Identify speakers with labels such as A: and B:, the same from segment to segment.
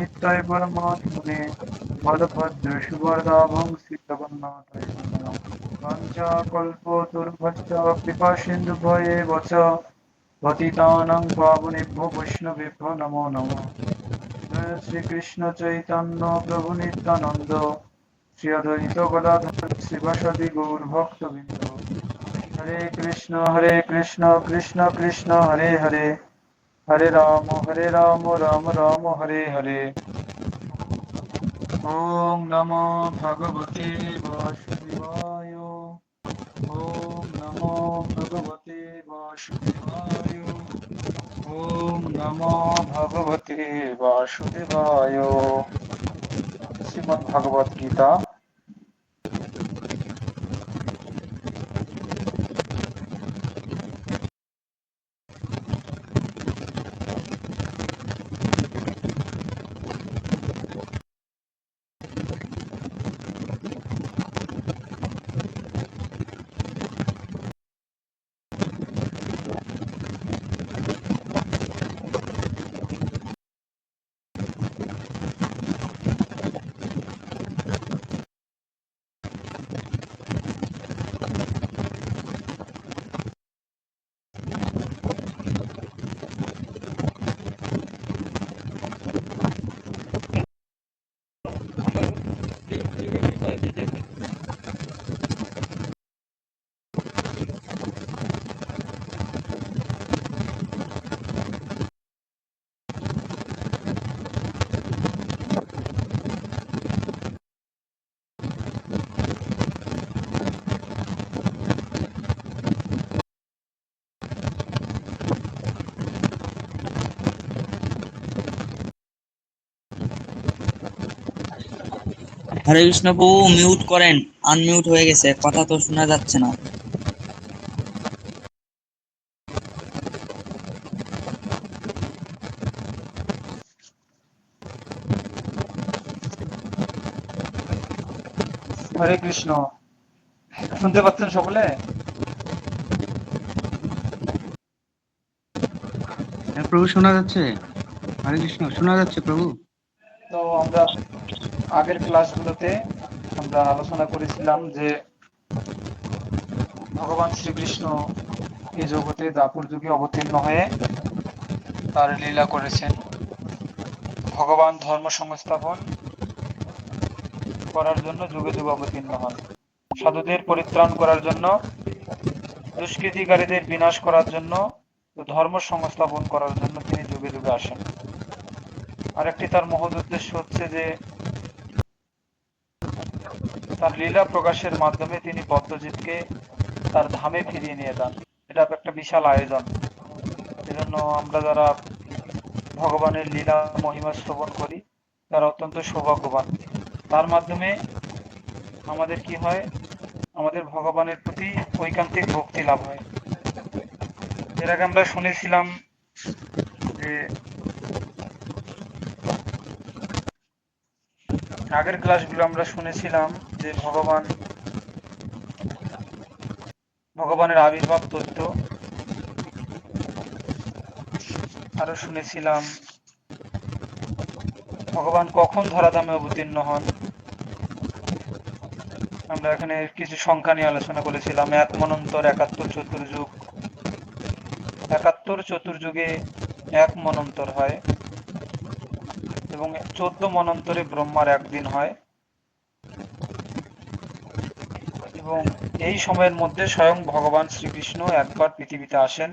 A: नित्याय परमात्मने बलभद्र सुभद्राभं श्रीजगन्नाथाय नमः। वाञ्छाकल्पतरुभ्यश्च कृपासिन्धुभ्येव च पतितानां पावनेभ्यो वैष्णवेभ्यो नमो नमः। जय श्रीकृष्ण चैतन्य प्रभु नित्यानंद श्री अद्वैत गदाधर शिवासादि गौरभक्तबिंद। हरे कृष्ण कृष्ण कृष्ण हरे हरे हरे राम राम राम हरे हरे। ओम नमो भगवते वासुदेवाय। ओम नमो भगवते वासुदेवाय। ओम नमो भगवते वासुदेवाय। श्रीमद् भगवत गीता।
B: হরে কৃষ্ণ প্রভু, মিউট করেন। আনমিউট হয়ে গেছে, কথা তো শোনা যাচ্ছে না।
A: হরে কৃষ্ণ। শুনতে পাচ্ছেন সকলে?
C: হ্যাঁ প্রভু, শোনা যাচ্ছে। হরে কৃষ্ণ, শোনা যাচ্ছে প্রভু।
A: তো আমরা আগের ক্লাসগুলোতে আমরা আলোচনা করেছিলাম যে ভগবান শ্রীকৃষ্ণ এই জগতে দাপর যুগে অবতীর্ণ হয়ে তার লীলা করেছেন। ভগবান ধর্ম সংস্থাপন করার জন্য যুগে যুগে অবতীর্ণ হন। সাধুদের পরিত্রাণ করার জন্য, দুষ্কৃতিকারীদের বিনাশ করার জন্য, ধর্ম সংস্থাপন করার জন্য তিনি যুগে যুগে আসেন। আরেকটি তার মহৎ উদ্দেশ্য হচ্ছে যে তার লীলা প্রকাশের মাধ্যমে তিনি বদ্ধজীবকে তার ধামে ফিরিয়ে নিয়ে যান। এটা একটা বিশাল আয়োজন। এজন্য আমরা যারা ভগবানের লীলা মহিমা শ্রবণ করি তারা অত্যন্ত সৌভাগ্যবান। তার মাধ্যমে আমাদের কি হয়, আমাদের ভগবানের প্রতি ঐকান্তিক ভক্তি লাভ হয়। এর আগে আমরা শুনেছিলাম যে আগের ক্লাসগুলো আমরা শুনেছিলাম যে ভগবানের আবির্ভাব তথ্য। আরো শুনেছিলাম ভগবান কখন ধরাধামে অবতীর্ণ হন। আমরা এখানে কিছু সংখ্যা নিয়ে আলোচনা করেছিলাম। এক মনন্তর, ৭১ চতুর্যুগ। ৭১ চতুর্যুগে এক মনন্তর হয় এবং ১৪ মনন্তরে ব্রহ্মার একদিন হয় এবং এই সময়ের মধ্যে স্বয়ং ভগবান শ্রীকৃষ্ণ একবার পৃথিবীতে আসেন।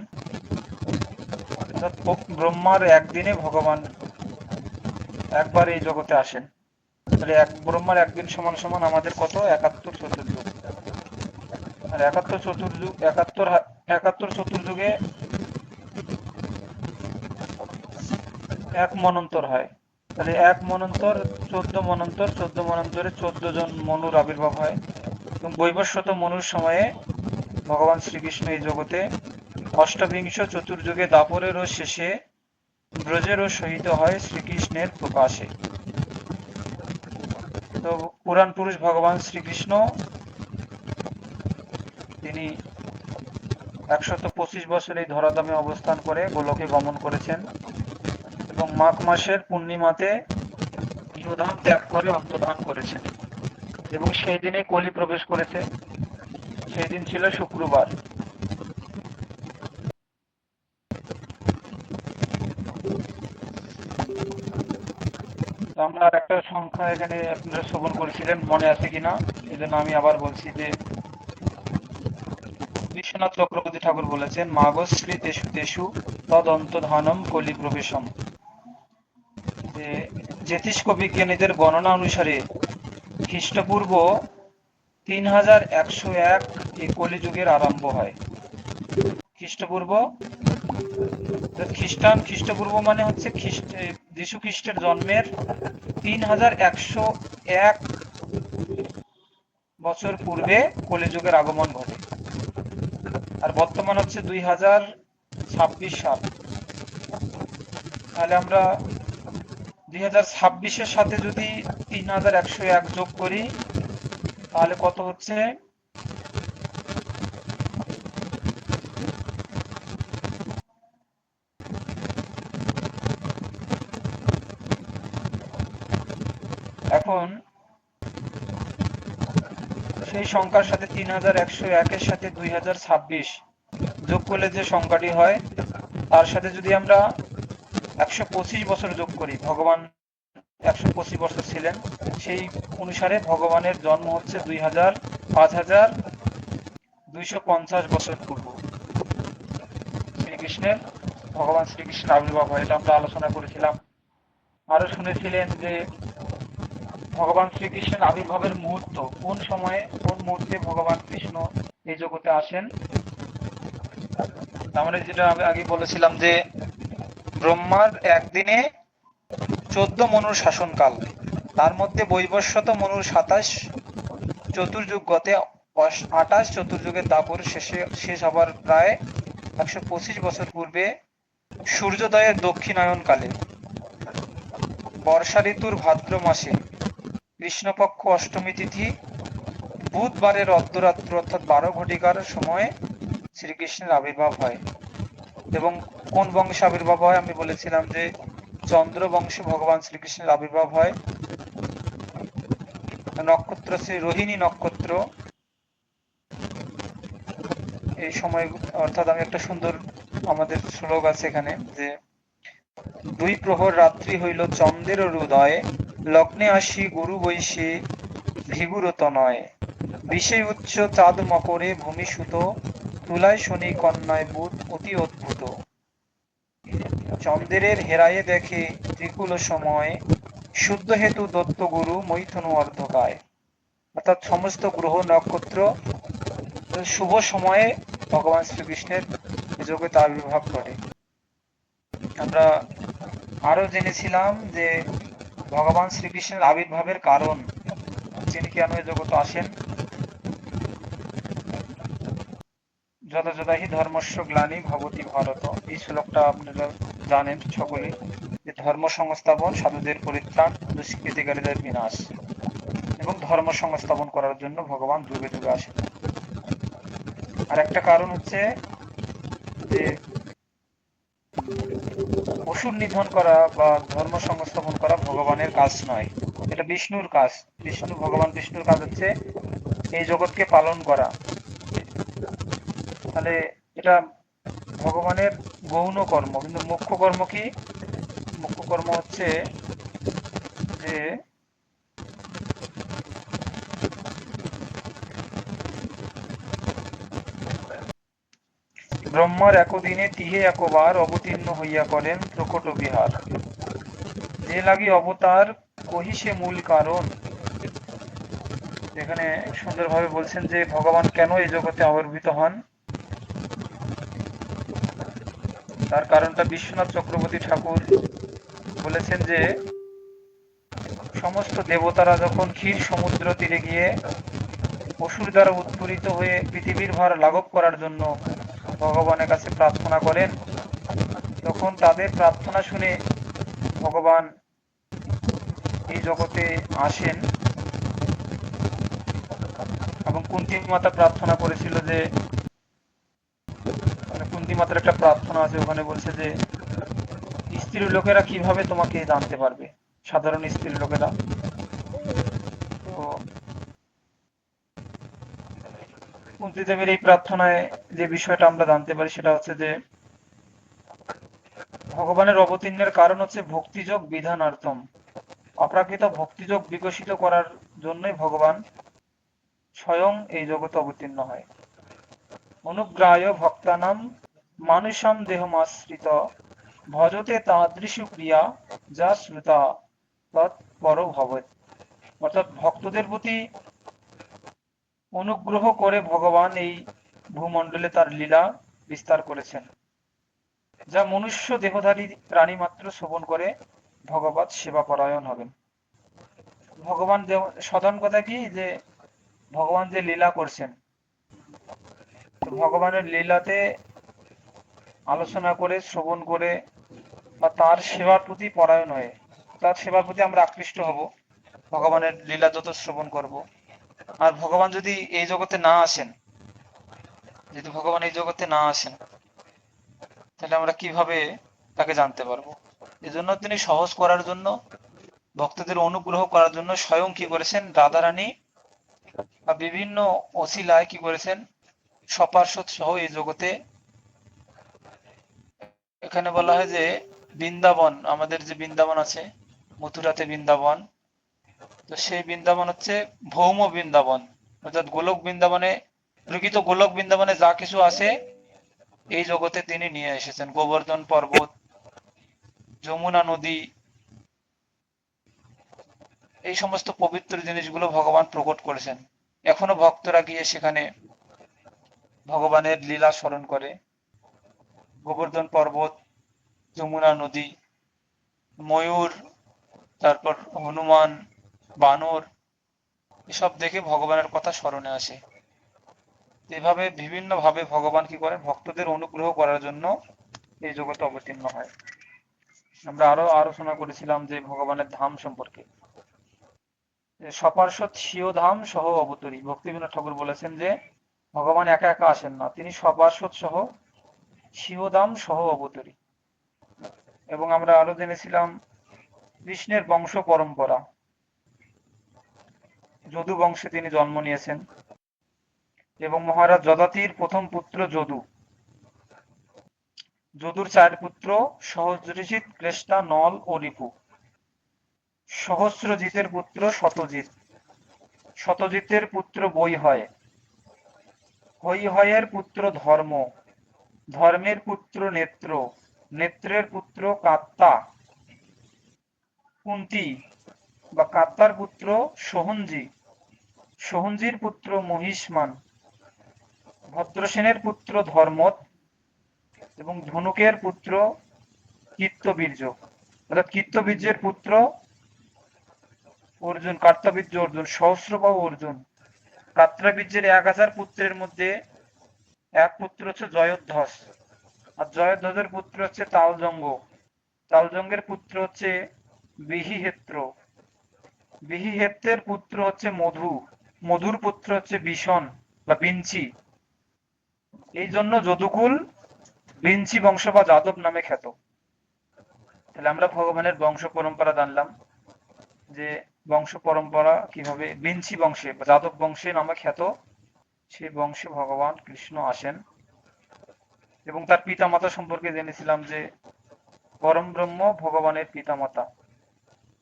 A: অর্থাৎ ব্রহ্মার একদিনে ভগবান একবার এই জগতে আসেন। তাহলে ব্রহ্মার একদিন সমান সমান আমাদের কত? ৭১ চতুর্যুগ। আর ৭১ চতুর্যুগে এক মনন্তর হয়। তাহলে এক মনন্তর ১৪ মনন্তর, ১৪ মনন্তরে ১৪ জন মনুর আবির্ভাব হয় এবং বৈবস্বত মনুর সময়ে ভগবান শ্রীকৃষ্ণ এই জগতে অষ্টাবিংশ চতুর্যুগে দাপরেরও শেষে ব্রজেরও সহিত হয় শ্রীকৃষ্ণের প্রকাশে। তো পুরাণ পুরুষ ভগবান শ্রীকৃষ্ণ তিনি ১২৫ বছর এই ধরাধামে অবস্থান করে গোলকে গমন করেছেন এবং মাঘ মাসের পূর্ণিমাতে ইহধাম ত্যাগ করে অন্তর্ধান করেছেন এবং সেই দিনে কলি প্রবেশ করেছে। সেই দিন ছিল শুক্রবার। তো আমরা আর একটা সংখ্যা এখানে আপনারা শ্রবণ করেছিলেন, মনে আছে কিনা, এই জন্য আমি আবার বলছি যে বিশ্বনাথ চক্রবর্তী ঠাকুর বলেছেন, মাগশ্রী তেষু তেষু তদন্তধানম কলি প্রবেশম। যে জ্যোতিষ্ক বিজ্ঞানীদের গণনা অনুসারে খ্রিস্টপূর্ব 3101 এই কলিযুগের আরম্ভ হয়। খ্রিস্টপূর্ব, খ্রিস্টপূর্ব মানে হচ্ছে যীশু খ্রিস্টের জন্মের 3101 বছর পূর্বে কলিযুগের আগমন ঘটে। আর বর্তমান হচ্ছে 2026 সাল। তাহলে আমরা 2026-এর সাথে যদি 3101 যোগ করি তাহলে কত হচ্ছে? এখন সেই সংখ্যার সাথে 3101-এর সাথে 2026 যোগ করলে যে সংখ্যাটি হয় তার সাথে যদি আমরা 125 বছর যোগ করি, ভগবান 125 বছর ছিলেন, সেই অনুসারে ভগবানের জন্ম হচ্ছে 5250 বছর পূর্ব শ্রীকৃষ্ণের, ভগবান শ্রীকৃষ্ণের আবির্ভাব হয়। এটা আমরা আলোচনা করেছিলাম। আরো শুনেছিলেন যে ভগবান শ্রীকৃষ্ণের আবির্ভাবের মুহূর্ত কোন সময়ে, কোন মুহূর্তে ভগবান কৃষ্ণ এই জগতে আসেন। আমরা যেটা আগে বলেছিলাম যে ব্রহ্মার একদিনে 14 মনুর শাসনকাল, তার মধ্যে বৈবস্বত মনুর 27 চতুর্যুগতে 28 চতুর্যুগের দাপর শেষ হবার প্রায় 125 বছর পূর্বে সূর্যোদয়ের দক্ষিণায়ন কালে বর্ষা ঋতুর ভাদ্র মাসে কৃষ্ণপক্ষ অষ্টমী তিথি বুধবারের অর্ধরাত্র অর্থাৎ 12 ঘটিকার সময় শ্রীকৃষ্ণের আবির্ভাব হয়। এবং কোন বংশে আবির্ভাব হয়? আমি বলেছিলাম যে চন্দ্র বংশে ভগবান শ্রীকৃষ্ণের আবির্ভাব হয়। নক্ষত্র শ্রী রোহিণী নক্ষত্র এই সময়, অর্থাৎ আমি একটা সুন্দর আমাদের শ্লোক আছে এখানে যে 2 প্রহর রাত্রি হইল চন্দ্রের উদয়, লগ্নে আসি গুরু বৈশে ভিগুরত নয়, বিষে উচ্চ চাঁদ মকরে ভূমি সুত, তুলায় শনি কন্যায় বুধ অতি অদ্ভুত, চন্দ্রের হেরায়ে দেখে ত্রিকুল সময়, শুদ্ধ হেতু দত্ত গুরু মৈথুন অর্ধকায়। অর্থাৎ সমস্ত গ্রহ নক্ষত্র শুভ সময়ে ভগবান শ্রীকৃষ্ণের জগতে আবির্ভাব ঘটে। আমরা আরো জেনেছিলাম যে ভগবান শ্রীকৃষ্ণের আবির্ভাবের কারণ, তিনি কেন এই জগতে আসেন। যত যদাহি ধর্মস্য গ্লানি ভবতি ভারত, এই শ্লোকটা আপনারা জানেন সকলেই, যে ধর্ম সংস্থাপন, সাধুদের পরিত্রাণ, দুষ্কৃতিকারীদের বিনাশ, এবং ধর্ম সংস্থাপন করার জন্য ভগবান যুগে যুগে আসেন। আর একটা কারণ হচ্ছে যে অসুর নিধন করা বা ধর্ম সংস্থাপন করা ভগবানের কাজ নয়, এটা বিষ্ণুর কাজ। ভগবান বিষ্ণুর কাজ হচ্ছে এই জগৎকে পালন করা। তাহলে এটা ভগবানের গৌণ কর্ম, কিন্তু মুখ্য কর্ম কি? মুখ্য কর্ম হচ্ছে যে ব্রহ্মার একদিনে তিহে একবার অবতীর্ণ হইয়া করেন প্রকট বিহার, যে লাগি অবতার কহিসে মূল কারণ। এখানে সুন্দরভাবে বলছেন যে ভগবান কেন এই জগতে আবির্ভূত হন, তার কারণটা বিশ্বনাথ চক্রবর্তী ঠাকুর বলেছেন যে সমস্ত দেবতারা যখন ক্ষীর সমুদ্র তীরে গিয়ে অসুর দ্বারা উৎপীড়িত হয়ে পৃথিবীর ভার লাঘব করার জন্য ভগবানের কাছে প্রার্থনা করেন, তখন তাদের প্রার্থনা শুনে ভগবান এই জগতে আসেন। এবং কুন্তী মাতা প্রার্থনা করেছিল যে, কুন্তী মাতার একটা প্রার্থনা আছে, ওখানে বলছে যে স্ত্রী লোকেরা কিভাবে তোমাকে জানতে পারবে, সাধারণ স্ত্রী লোকেরা। তো কুন্তিদেবীর এই প্রার্থনায় যে বিষয়টা আমরা জানতে পারি সেটা হচ্ছে যে ভগবানের অবতীর্ণের কারণ হচ্ছে ভক্তিযোগ বিধানার্থম। অপ্রাকৃত ভক্তিযোগ বিকশিত করার জন্যই ভগবান স্বয়ং এই জগতে অবতীর্ণ হয়। অনুগ্রায় ভক্তানাম মানুষাম দেহমাশ্রিত ভজতে তাদৃশু ক্রিয়া যা শ্রুতা তৎপর ভবেৎ। অর্থাৎ ভক্তদের প্রতি অনুগ্রহ করে ভগবান এই ভূমণ্ডলে তার লীলা বিস্তার করেছেন, যা মনুষ্য দেহধারী প্রাণী মাত্র শ্রবণ করে ভগবৎ সেবা পরায়ণ হবেন। ভগবান সাধারণ কথা কি যে ভগবান যে লীলা করছেন, তো ভগবানের লীলাতে আলোচনা করে শ্রবণ করে বা তার সেবার প্রতি পরায়ণ হয়ে তার সেবার প্রতি আমরা আকৃষ্ট হব, ভগবানের লীলা যত শ্রবণ করব। আর ভগবান যদি এই জগতে না আসেন, যদি ভগবান এই জগতে না আসেন, তাহলে আমরা কিভাবে তাকে জানতে পারবো? এজন্য তিনি সহজ করার জন্য, ভক্তদের অনুগ্রহ করার জন্য স্বয়ং কি করেছেন, রাধারানী বা বিভিন্ন অছিলায় কি করেছেন, সপার্ষদ সহ এই জগতে। এখানে বলা হয় যে বৃন্দাবন, আমাদের যে বৃন্দাবন আছে মথুরাতে বৃন্দাবন, তো সেই বৃন্দাবন হচ্ছে ভৌম বৃন্দাবন, অর্থাৎ গোলক বৃন্দাবনে, প্রকৃত গোলক বৃন্দাবনে যা কিছু আছে এই জগতে তিনি নিয়ে এসেছেন। গোবর্ধন পর্বত, যমুনা নদী, এই সমস্ত পবিত্র জিনিসগুলো ভগবান প্রকট করেছেন। এখনো ভক্তরা গিয়ে সেখানে ভগবানের লীলা স্মরণ করে। গোবর্ধন পর্বত, যমুনা নদী, ময়ূর, তারপর হনুমান, বানর, এসব দেখে ভগবানের কথা স্মরণে আসে। এভাবে বিভিন্ন ভাবে ভগবান কি করেন, ভক্তদের অনুগ্রহ করার জন্য এই জগতে অবতীর্ণ হয়। আমরা আরো আলোচনা করেছিলাম যে ভগবানের ধাম সম্পর্কে, সপার্ষদ স্বীয় ধাম সহ অবতরী। ভক্তিবিনোদ ঠাকুর বলেছেন যে ভগবান একা একা আসেন না, তিনি সপার্ষদ সহ স্বীয় ধাম সহ অবতরী। এবং আমরা আরো জেনেছিলাম কৃষ্ণের বংশ পরম্পরা, যদু বংশে তিনি জন্ম নিয়েছেন এবং মহারাজ যদাতির প্রথম পুত্র যদু, যদুর 4 পুত্র সহস্রজিৎ, ক্লেষ্টা, নল ও রিপু। সহস্রজিতের পুত্র শতজিৎ, শতজিতের পুত্র বৈহয়, হৈহয়ের পুত্র ধর্ম, ধর্মের পুত্র নেত্র, নেত্রের পুত্র কাত্তা, কুন্তী বা কাত্তার পুত্র সোহঞ্জি, সোহঞ্জির পুত্র মহিষ্মান, ভদ্রসেনের পুত্র ধর্মত এবং ধনুকের পুত্র কীর্তবীর্য। অর্থাৎ কীর্তবীর্যের পুত্র অর্জুন, কার্তবীর্য অর্জুন, সহস্রবাহু অর্জুন। কাত্রাবীর্যের 1000 পুত্রের মধ্যে এক পুত্র হচ্ছে জয়োধ্বস, আর জয়োধ্বসের পুত্র হচ্ছে তালজঙ্গ, তালজঙ্গের পুত্র হচ্ছে বিহিহেত্র, বিহিহেত্রের পুত্র হচ্ছে মধু, মধুর পুত্র হচ্ছে বিষণ বা বিঞ্চি। এই জন্য যদুকুল বিঞ্চি বংশ বা যাদব নামে খ্যাত। তাহলে আমরা ভগবানের বংশ পরম্পরা জানলাম যে বংশ পরম্পরা কিভাবে বিঞ্চি বংশে বা যাদব বংশে নামে খ্যাত, সেই বংশে ভগবান কৃষ্ণ আসেন। এবং তার পিতামাতা সম্পর্কে জেনেছিলাম যে পরম ব্রহ্ম ভগবানের পিতামাতা,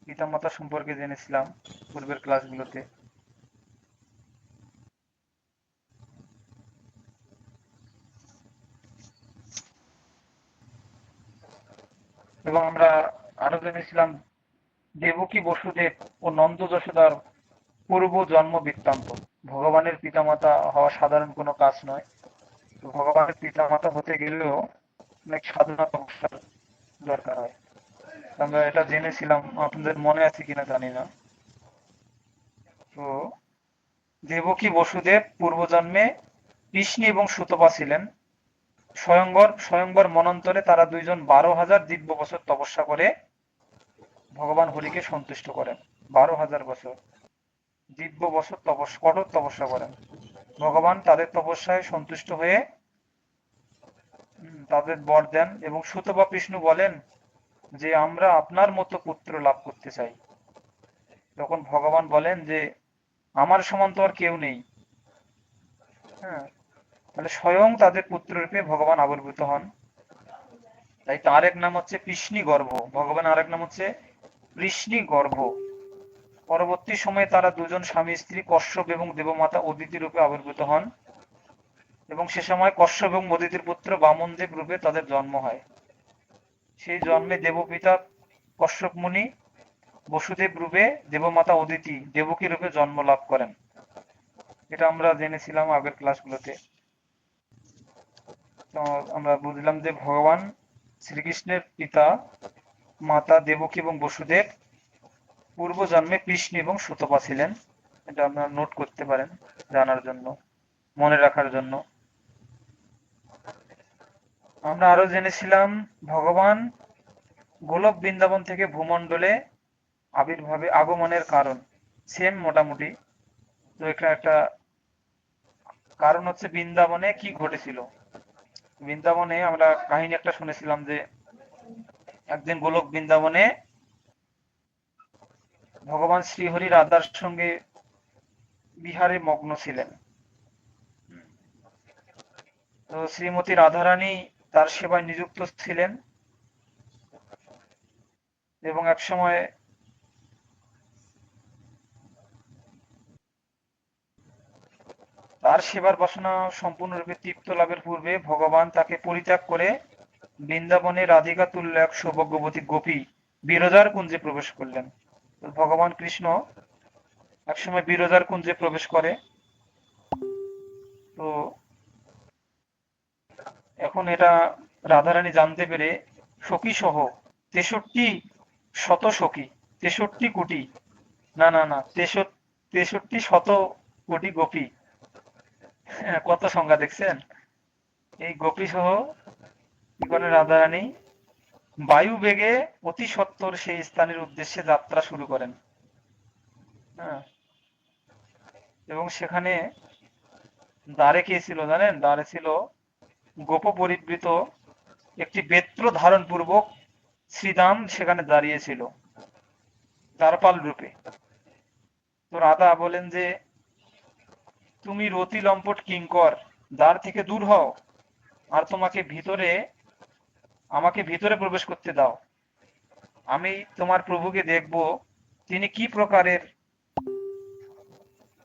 A: পিতামাতা সম্পর্কে জেনেছিলাম পূর্বের ক্লাসগুলোতে। এবং আমরা আরো জেনেছিলাম দেবকী বসুদেব ও নন্দ যশোদার পূর্ব জন্ম বৃত্তান্ত। ভগবানের পিতামাতা হওয়া সাধারণ কোনো কাজ নয়, তো ভগবানের পিতামাতা হতে গেলেও অনেক সাধনা তপস্যার দরকার হয়। আমরা এটা জেনেছিলাম, আপনাদের মনে আছে কিনা জানি না। তো দেবকী বসুদেব পূর্বজন্মে কৃষ্ণ এবং সুতপা ছিলেন। স্বয়ংবর স্বয়ংবর মনন্তরে তারা দুইজন 12,000 দিব্য বছর তপস্যা করে ভগবান হরিকে সন্তুষ্ট করেন। 12,000 বছর দিব্য বছর তপস্যা, কঠোর তপস্যা করেন। ভগবান তাদের তপস্যায় সন্তুষ্ট হয়ে তাদের বর দেন এবং সুতপা বিষ্ণু বলেন যে আমরা আপনার মতো পুত্র লাভ করতে চাই। তখন ভগবান বলেন যে আমার সমান তো আর কেউ নেই। হ্যাঁ, তাহলে স্বয়ং তাদের পুত্ররূপে ভগবান আবির্ভূত হন। তাই তার এক নাম হচ্ছে কৃষ্ণী গর্ভ, ভগবান আরেক নাম হচ্ছে কৃষ্ণী গর্ভ। পরবর্তী সময়ে তারা দুজন স্বামী স্ত্রী কশ্যপ এবং দেবমাতা অদিতি রূপে আবির্ভূত হন এবং সে সময় কশ্যপ এবং অদিতির পুত্র বামনদেব রূপে তাদের জন্ম হয়। সেই জন্মে দেবপিতা কশ্যপ মুনি বসুদেব রূপে, দেবমাতা অদিতি দেবকী রূপে জন্ম লাভ করেন। এটা আমরা জেনেছিলাম আগের ক্লাসগুলোতে। তো আমরা বুঝলাম যে ভগবান শ্রীকৃষ্ণের পিতা মাতা দেবকী এবং বসুদেব পূর্ব জন্মে কৃষ্ণ এবং সুতপা ছিলেন। এটা আপনারা নোট করতে পারেন জানার জন্য, মনে রাখার জন্য। আমরা আরো জেনেছিলাম ভগবান গোলক বৃন্দাবন থেকে ভূমণ্ডলে আবির্ভাবে আগমনের কারণ সেম মোটামুটি। তো এখানে একটা কারণ হচ্ছে বৃন্দাবনে কি ঘটেছিল। বৃন্দাবনে আমরা কাহিনী একটা শুনেছিলাম যে একদিন গোলক বৃন্দাবনে ভগবান শ্রীহরি রাধার সঙ্গে বিহারে মগ্ন ছিলেন। তো শ্রীমতী রাধারানী তার সেবায় নিযুক্ত ছিলেন এবং একসময় তার সেবার বাসনা সম্পূর্ণরূপে তৃপ্ত লাভের পূর্বে ভগবান তাকে পরিত্যাগ করে বৃন্দাবনে রাধিকা তুল্য এক সৌভাগ্যবতী গোপী বিরজার কুঞ্জে প্রবেশ করলেন। তো ভগবান কৃষ্ণ একসময় বিরজার কুঞ্জে প্রবেশ করে। তো এখন এটা রাধারানী জানতে পেরে সখী সহ 63 শত সখী, 63 কোটি, না না না 63 শত কোটি গোপী, হ্যাঁ, কত সংখ্যা দেখছেন। এই গোপী সহ কি করেন রাধারানী বায়ু বেগে অতি সত্বর সেই স্থানের উদ্দেশ্যে যাত্রা শুরু করেন। হ্যাঁ, এবং সেখানে দ্বারে কে ছিল জানেন, দ্বারে ছিল গোপ পরিবৃত একটি বেত্র ধারণ পূর্বক শ্রীদাম সেখানে দাঁড়িয়েছিল দ্বারপাল রূপে। তো রাধা বলেন যে তুমি রতি লম্পট কিঙ্কর, দ্বার থেকে দূর হও আর আমাকে ভিতরে প্রবেশ করতে দাও। আমি তোমার প্রভুকে দেখব তিনি কি প্রকারের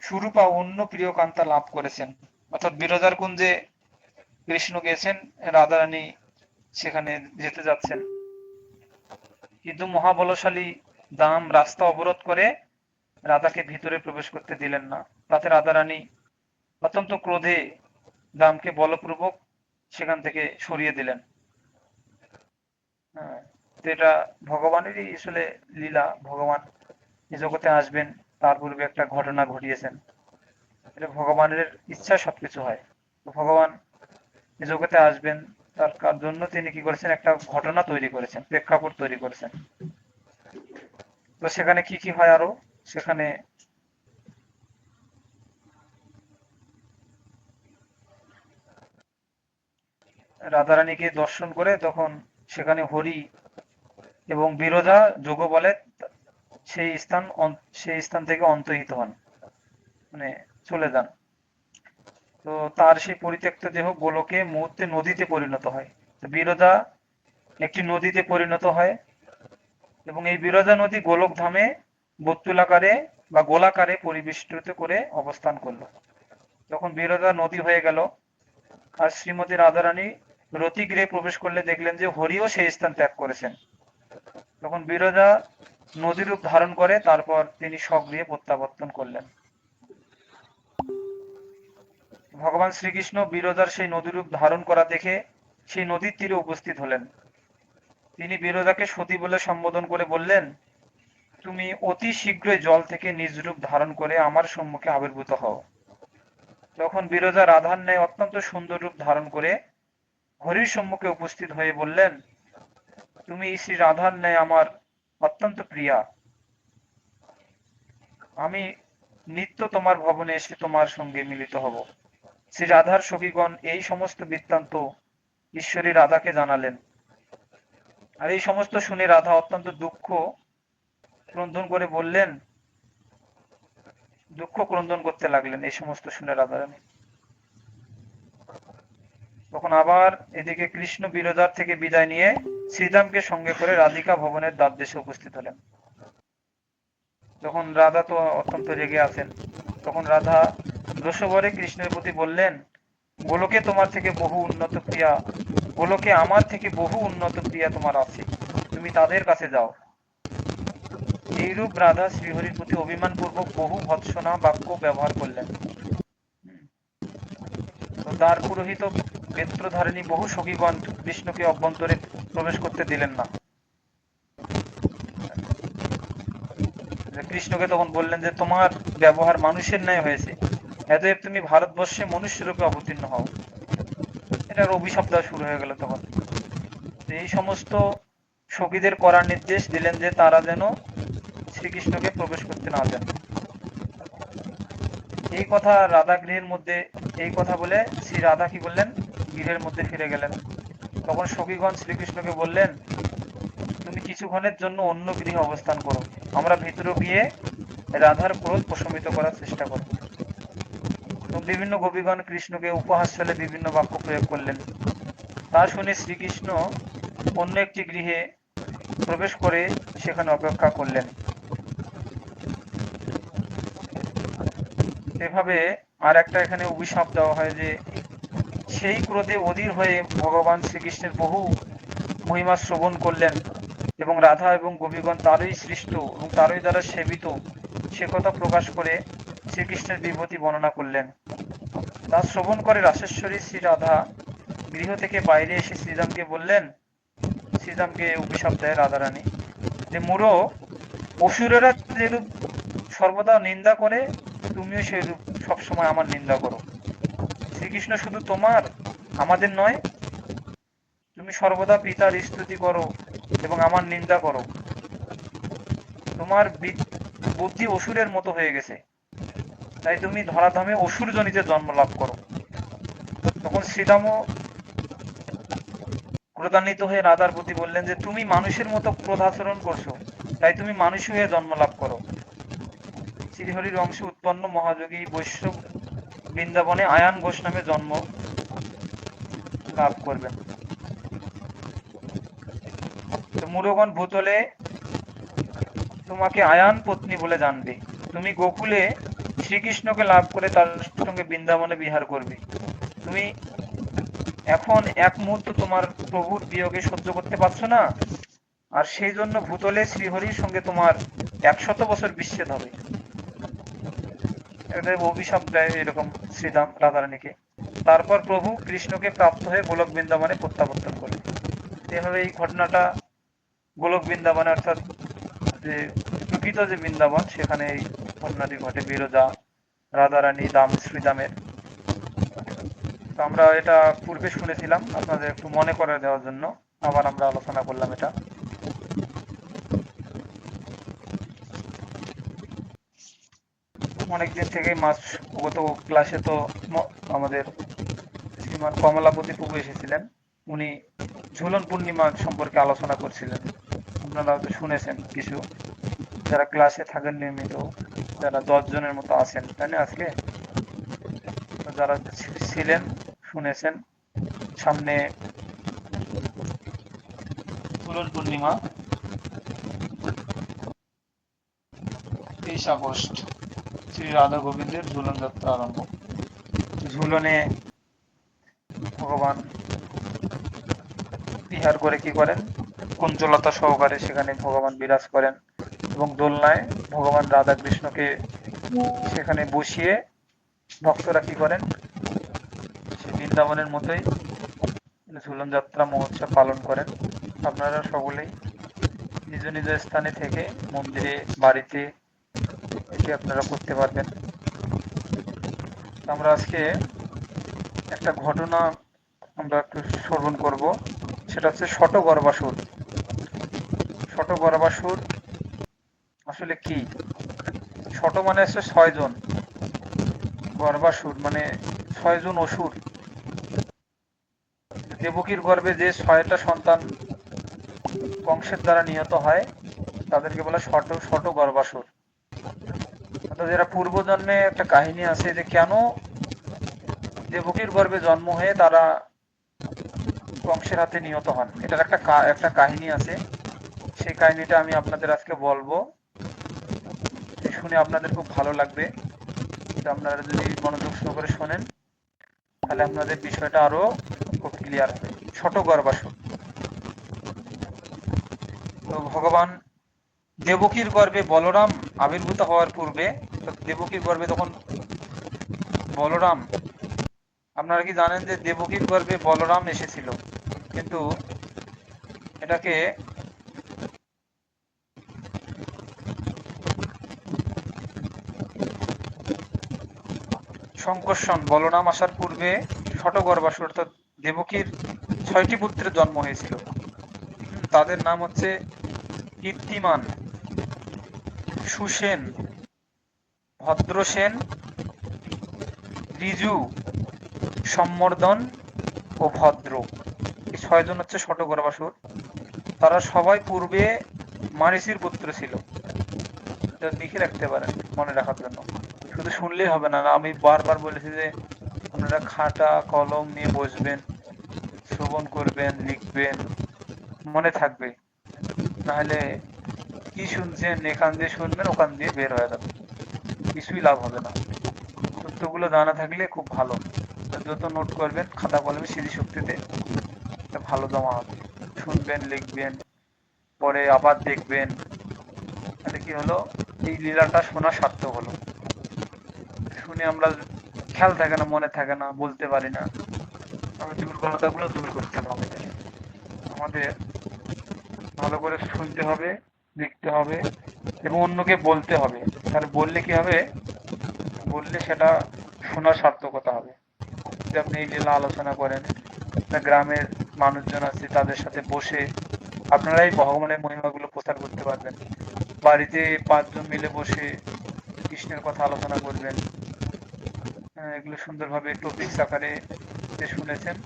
A: সুরূপা অন্য প্রিয় কান্তা লাভ করেছেন। অর্থাৎ বিরজার কুঞ্জে কৃষ্ণ গেছেন, রাধারানী সেখানে যেতে যাচ্ছেন, কিন্তু মহাবলশালী দাম রাস্তা অবরোধ করে রাধাকে ভিতরে প্রবেশ করতে দিলেন না। তাতে রাধারানী অত্যন্ত ক্রোধে দামকে বলপূর্বক সেখান থেকে সরিয়ে দিলেন। হ্যাঁ, তো এটা ভগবানেরই আসলে লীলা। ভগবান এই জগতে আসবেন তার পূর্বে একটা ঘটনা ঘটিয়েছেন। এটা ভগবানের ইচ্ছায় সবকিছু হয়। তো ভগবান এই জগতে আসবেন তার জন্য তিনি কি করেছেন, একটা ঘটনা তৈরি করেছেন, প্রেক্ষাপট তৈরি করেছেন। তো সেখানে কি কি হয় আরো, সেখানে রাধারানীকে দর্শন করে তখন সেখানে হরি এবং বিরজা যোগ বলে সেই স্থান থেকে অন্তর্হিত হন, মানে চলে যান। তো তার সেই পরিত্যক্ত দেহ গোলকে মুহূর্তে নদীতে পরিণত হয়। তো বিরজা একটি নদীতে পরিণত হয় এবং এই বিরজা নদী গোলক ধামে বর্তুলাকারে বা গোলাকারে পরিবেষ্টিত করে অবস্থান করলো। যখন বিরজা নদী হয়ে গেল আর শ্রীমতী রাধারানী রতিগৃহে প্রবেশ করলে দেখলেন যে হরিও সেই স্থান ত্যাগ করেছেন। তখন বিরজা নদীরূপ ধারণ করে তারপর তিনি স্বগৃহে প্রত্যাবর্তন করলেন। ভগবান শ্রীকৃষ্ণ বিরজার সেই নদীরূপ ধারণ করা দেখে সেই নদীর তীরে উপস্থিত হলেন। তিনি বিরজাকে সতী বলে সম্বোধন করে বললেন, তুমি অতি শীঘ্রই জল থেকে নিজ রূপ ধারণ করে আমার সম্মুখে আবির্ভূত হও। তখন বিরজা রাধার ন্যায় অত্যন্ত সুন্দর রূপ ধারণ করে হরির সম্মুখে উপস্থিত হয়ে বললেন, তুমি শ্রী রাধার ন্যায় আমার অত্যন্ত প্রিয়া। আমি নিত্য তোমার ভবনে এসে তোমার সঙ্গে মিলিত হব। শ্রী রাধার সখীগণ এই সমস্ত বৃত্তান্ত ঈশ্বরী রাধাকে জানালেন। আর এই সমস্ত শুনে রাধা অত্যন্ত দুঃখ ক্রন্দন করতে লাগলেন এই সমস্ত শুনে রাধারানী। তখন আবার এদিকে কৃষ্ণ বিরজার থেকে বিদায় নিয়ে শ্রীরামকে সঙ্গে করে রাধিকা ভবনের দ্বারদেশে উপস্থিত হলেন। যখন রাধা তো অত্যন্ত রেগে আছেন, তখন রাধা রসবরে কৃষ্ণের প্রতি বললেন, গোলকে তোমার থেকে বহু উন্নত প্রিয়া, গোলকে আমার থেকে বহু উন্নত প্রিয়া তোমার আছে, তুমি তাদের কাছে যাও। এইরূপ রাধা শ্রীহরির প্রতি অভিমানপূর্বক বহু ভৎসনা বাক্য ব্যবহার করলেন। তো দ্বার পুরোহিত বেত্রধারিণী বহু সখীগণ কৃষ্ণকে অভ্যন্তরে প্রবেশ করতে দিলেন না। কৃষ্ণকে তখন বললেন যে তোমার ব্যবহার মানুষের ন্যায় হয়েছে, অতএব তুমি ভারতবর্ষে মনুষ্যরূপে অবতীর্ণ হও। এটার অভিশাপ দেওয়া শুরু হয়ে গেল তখন। এই সমস্ত সখীদের করার নির্দেশ দিলেন যে তারা যেন শ্রীকৃষ্ণকে প্রবেশ করতে না দেন। এই কথা রাধা গৃহের মধ্যে, এই কথা বলে শ্রী রাধা কি বললেন, গৃহের মধ্যে ফিরে গেলেন। তখন সখীগণ শ্রীকৃষ্ণকে বললেন, তুমি কিছুক্ষণের জন্য অন্য গৃহে অবস্থান করো, আমরা ভিতরে গিয়ে রাধার ক্রোধ প্রশমিত করার চেষ্টা করব। বিভিন্ন গোপীগণ কৃষ্ণকে উপহাস ছলে বিভিন্ন বাক্য প্রয়োগ করলেন। তা শুনে শ্রীকৃষ্ণ অন্য একটি গৃহে প্রবেশ করে সেখানে অপেক্ষা করলেন। এভাবে আর একটা এখানে অভিশাপ দেওয়া হয় যে সেই ক্রোধে অধীর হয়ে ভগবান শ্রীকৃষ্ণের বহু মহিমা শ্রবণ করলেন এবং রাধা এবং গোপীগণ তারই সৃষ্ট এবং তারই দ্বারা সেবিত সে কথা প্রকাশ করে শ্রীকৃষ্ণের বিভূতি বর্ণনা করলেন। তা শ্রবণ করে রাসেশ্বরী শ্রী রাধা গৃহ থেকে বাইরে এসে শ্রীরামকে বললেন, শ্রীরামকে অভিশাপ দেয় রাধারানী যে মূঢ়, অসুরেরা যেরূপ সর্বদা নিন্দা করে তুমিও সেরূপ সবসময় আমার নিন্দা করো। শ্রীকৃষ্ণ শুধু তোমার, আমাদের নয়। তুমি সর্বদা পিতার স্তুতি করো এবং আমার নিন্দা করো। তোমার বুদ্ধি অসুরের মতো হয়ে গেছে, তাই তুমি ধরাধামে অসুর জনিতে জন্ম লাভ করো। তখন শ্রীরামও ক্রোধান্বিত হয়ে রাধার প্রতি বললেন যে তুমি মানুষের মতো ক্রোধাচরণ করছো, তাই তুমি মানুষ হয়ে জন্ম লাভ করো। শ্রীহরির অংশে উৎপন্ন মহাযোগী বৈষ্ণব বৃন্দাবনে আয়ান ঘোষ নামে জন্ম লাভ করবেন। মূঢ়গণ ভূতলে তোমাকে আয়ান পত্নী বলে জানবে। তুমি গোকুলে শ্রীকৃষ্ণকে লাভ করে তার সঙ্গে বৃন্দাবনে বিহার করবে। তুমি এখন এক মুহূর্ত তোমার প্রভুর বিয়োগে সহ্য করতে পারছো না, আর সেই জন্য ভূতলে শ্রীহরির সঙ্গে তোমার 100 বছর বিচ্ছেদ হবে। এটা অভিশাপ দেয় এরকম শ্রীরাম রাধারানীকে। তারপর প্রভু কৃষ্ণকে প্রাপ্ত হয়ে গোলক বৃন্দাবনে প্রত্যাবর্তন করে। এভাবে এই ঘটনাটা গোলক বৃন্দাবনে অর্থাৎ যে প্রকৃত যে বৃন্দাবন সেখানে এই ঘটনাটি ঘটে, বিরজা রাধারানী দাম শ্রীদামের। তো আমরা এটা পূর্বে শুনেছিলাম, আপনাদের একটু মনে করে দেওয়ার জন্য আবার আমরা আলোচনা করলাম এটা। অনেকদিন থেকেই মাস গত ক্লাসে তো আমাদের শ্রীমান কমলাপতি প্রভু এসেছিলেন, উনি ঝুলন পূর্ণিমা সম্পর্কে আলোচনা করছিলেন। আপনারা হয়তো শুনেছেন কিছু, যারা ক্লাসে থাকেন নিয়মিত, যারা 10 জনের মতো আছেন তাই না আজকে, যারা ছিলেন শুনেছেন। সামনে ঝুলন পূর্ণিমা 23 আগস্ট শ্রী রাধা গোবিন্দের ঝুলন যাত্রা আরম্ভ। ঝুলনে ভগবান বিহার করে কি করেন, কুঞ্জলতা সহকারে সেখানে ভগবান বিরাজ করেন এবং দোলনায় ভগবান রাধা কৃষ্ণকে সেখানে বসিয়ে ভক্তরা কি করেন, সে বৃন্দাবনের মতোই ঝুলন যাত্রা মহোৎসব পালন করেন। আপনারা সকলেই নিজ নিজ স্থানে থেকে মন্দিরে বাড়িতে এটি আপনারা করতে পারবেন। আমরা আজকে একটা ঘটনা আমরা একটু শ্রবণ করব, সেটা হচ্ছে শতগর্বাসুর। শতগর্বাসুর আসলে কি? শত মানে হচ্ছে 6 জন, গর্বাসুর মানে 6 জন অসুর। দেবকীর গর্ভে যে 6টা সন্তান কংসের দ্বারা নিহত হয় তাদেরকে বলে ষট গর্ভাসুর। অর্থাৎ এরা পূর্বজন্মে একটা কাহিনী আছে যে কেন দেবকীর গর্ভে জন্ম হয়ে তারা কংসের হাতে নিহত হন। এটার একটা কাহিনী আছে। সেই কাহিনীটা আমি আপনাদের আজকে বলবো, শুনে আপনাদের খুব ভালো লাগবে। তো আপনারা যদি মনোযোগ সহকারে শোনেন তাহলে আপনাদের বিষয়টা আরো খুব ক্লিয়ার হবে। ছোট গর্ভাসুর। তো ভগবান দেবকীর গর্ভে বলরাম আবির্ভূত হওয়ার পূর্বে, দেবকীর গর্ভে তখন বলরাম, আপনারা কি জানেন যে দেবকীর গর্ভে বলরাম এসেছিল? কিন্তু এটাকে সংকর্ষণ, বলরাম আসার পূর্বে ছোট গর্ভাসুর অর্থাৎ দেবকীর 6টি পুত্রের জন্ম হয়েছিল। তাদের নাম হচ্ছে কীর্তিমান, সুসেন, ভদ্রসেন, ঋজু, সম্বর্ধন ও ভদ্র। এই 6জন হচ্ছে ছোট গর্ভাসুর। তারা সবাই পূর্বে মারিচির পুত্র ছিল। এটা লিখে রাখতে পারেন মনে রাখার জন্য। শুধু শুনলেই হবে না, আমি বারবার বলেছি যে আপনারা খাতা কলম নিয়ে বসবেন, শ্রবণ করবেন, লিখবেন, মনে থাকবে। নাহলে কি শুনছেন এখান দিয়ে শুনবেন, ওখান দিয়ে বের হয়ে যাবে, কিছুই লাভ হবে না। সূত্রগুলো জানা থাকলে খুব ভালো। যত নোট করবেন খাতা কলমে স্মৃতিশক্তিতে ভালো জমা হবে। শুনবেন, লিখবেন, পরে আবার দেখবেন, তাহলে কি হলো, এই লীলাটা শোনা সার্থক হলো। শুনে আমরা খেয়াল থাকে না, মনে থাকে না, বলতে পারি না, আমাদের দুর্বলতাগুলো দূর করতে হবে। আমাদের ভালো করে শুনতে হবে, লিখতে হবে এবং অন্যকে বলতে হবে। তাহলে বললে কি হবে, বললে সেটা শোনার সার্থকতা হবে। যদি আপনি এই লীলা আলোচনা করেন, গ্রামের মানুষজন আছে তাদের সাথে বসে আপনারাই ভগবানের মহিমাগুলো প্রচার করতে পারবেন। বাড়িতে 5 জন মিলে বসে কৃষ্ণের কথা আলোচনা করবেন। এগুলো সুন্দরভাবে টপিকস আকারে যে শুনেছেন,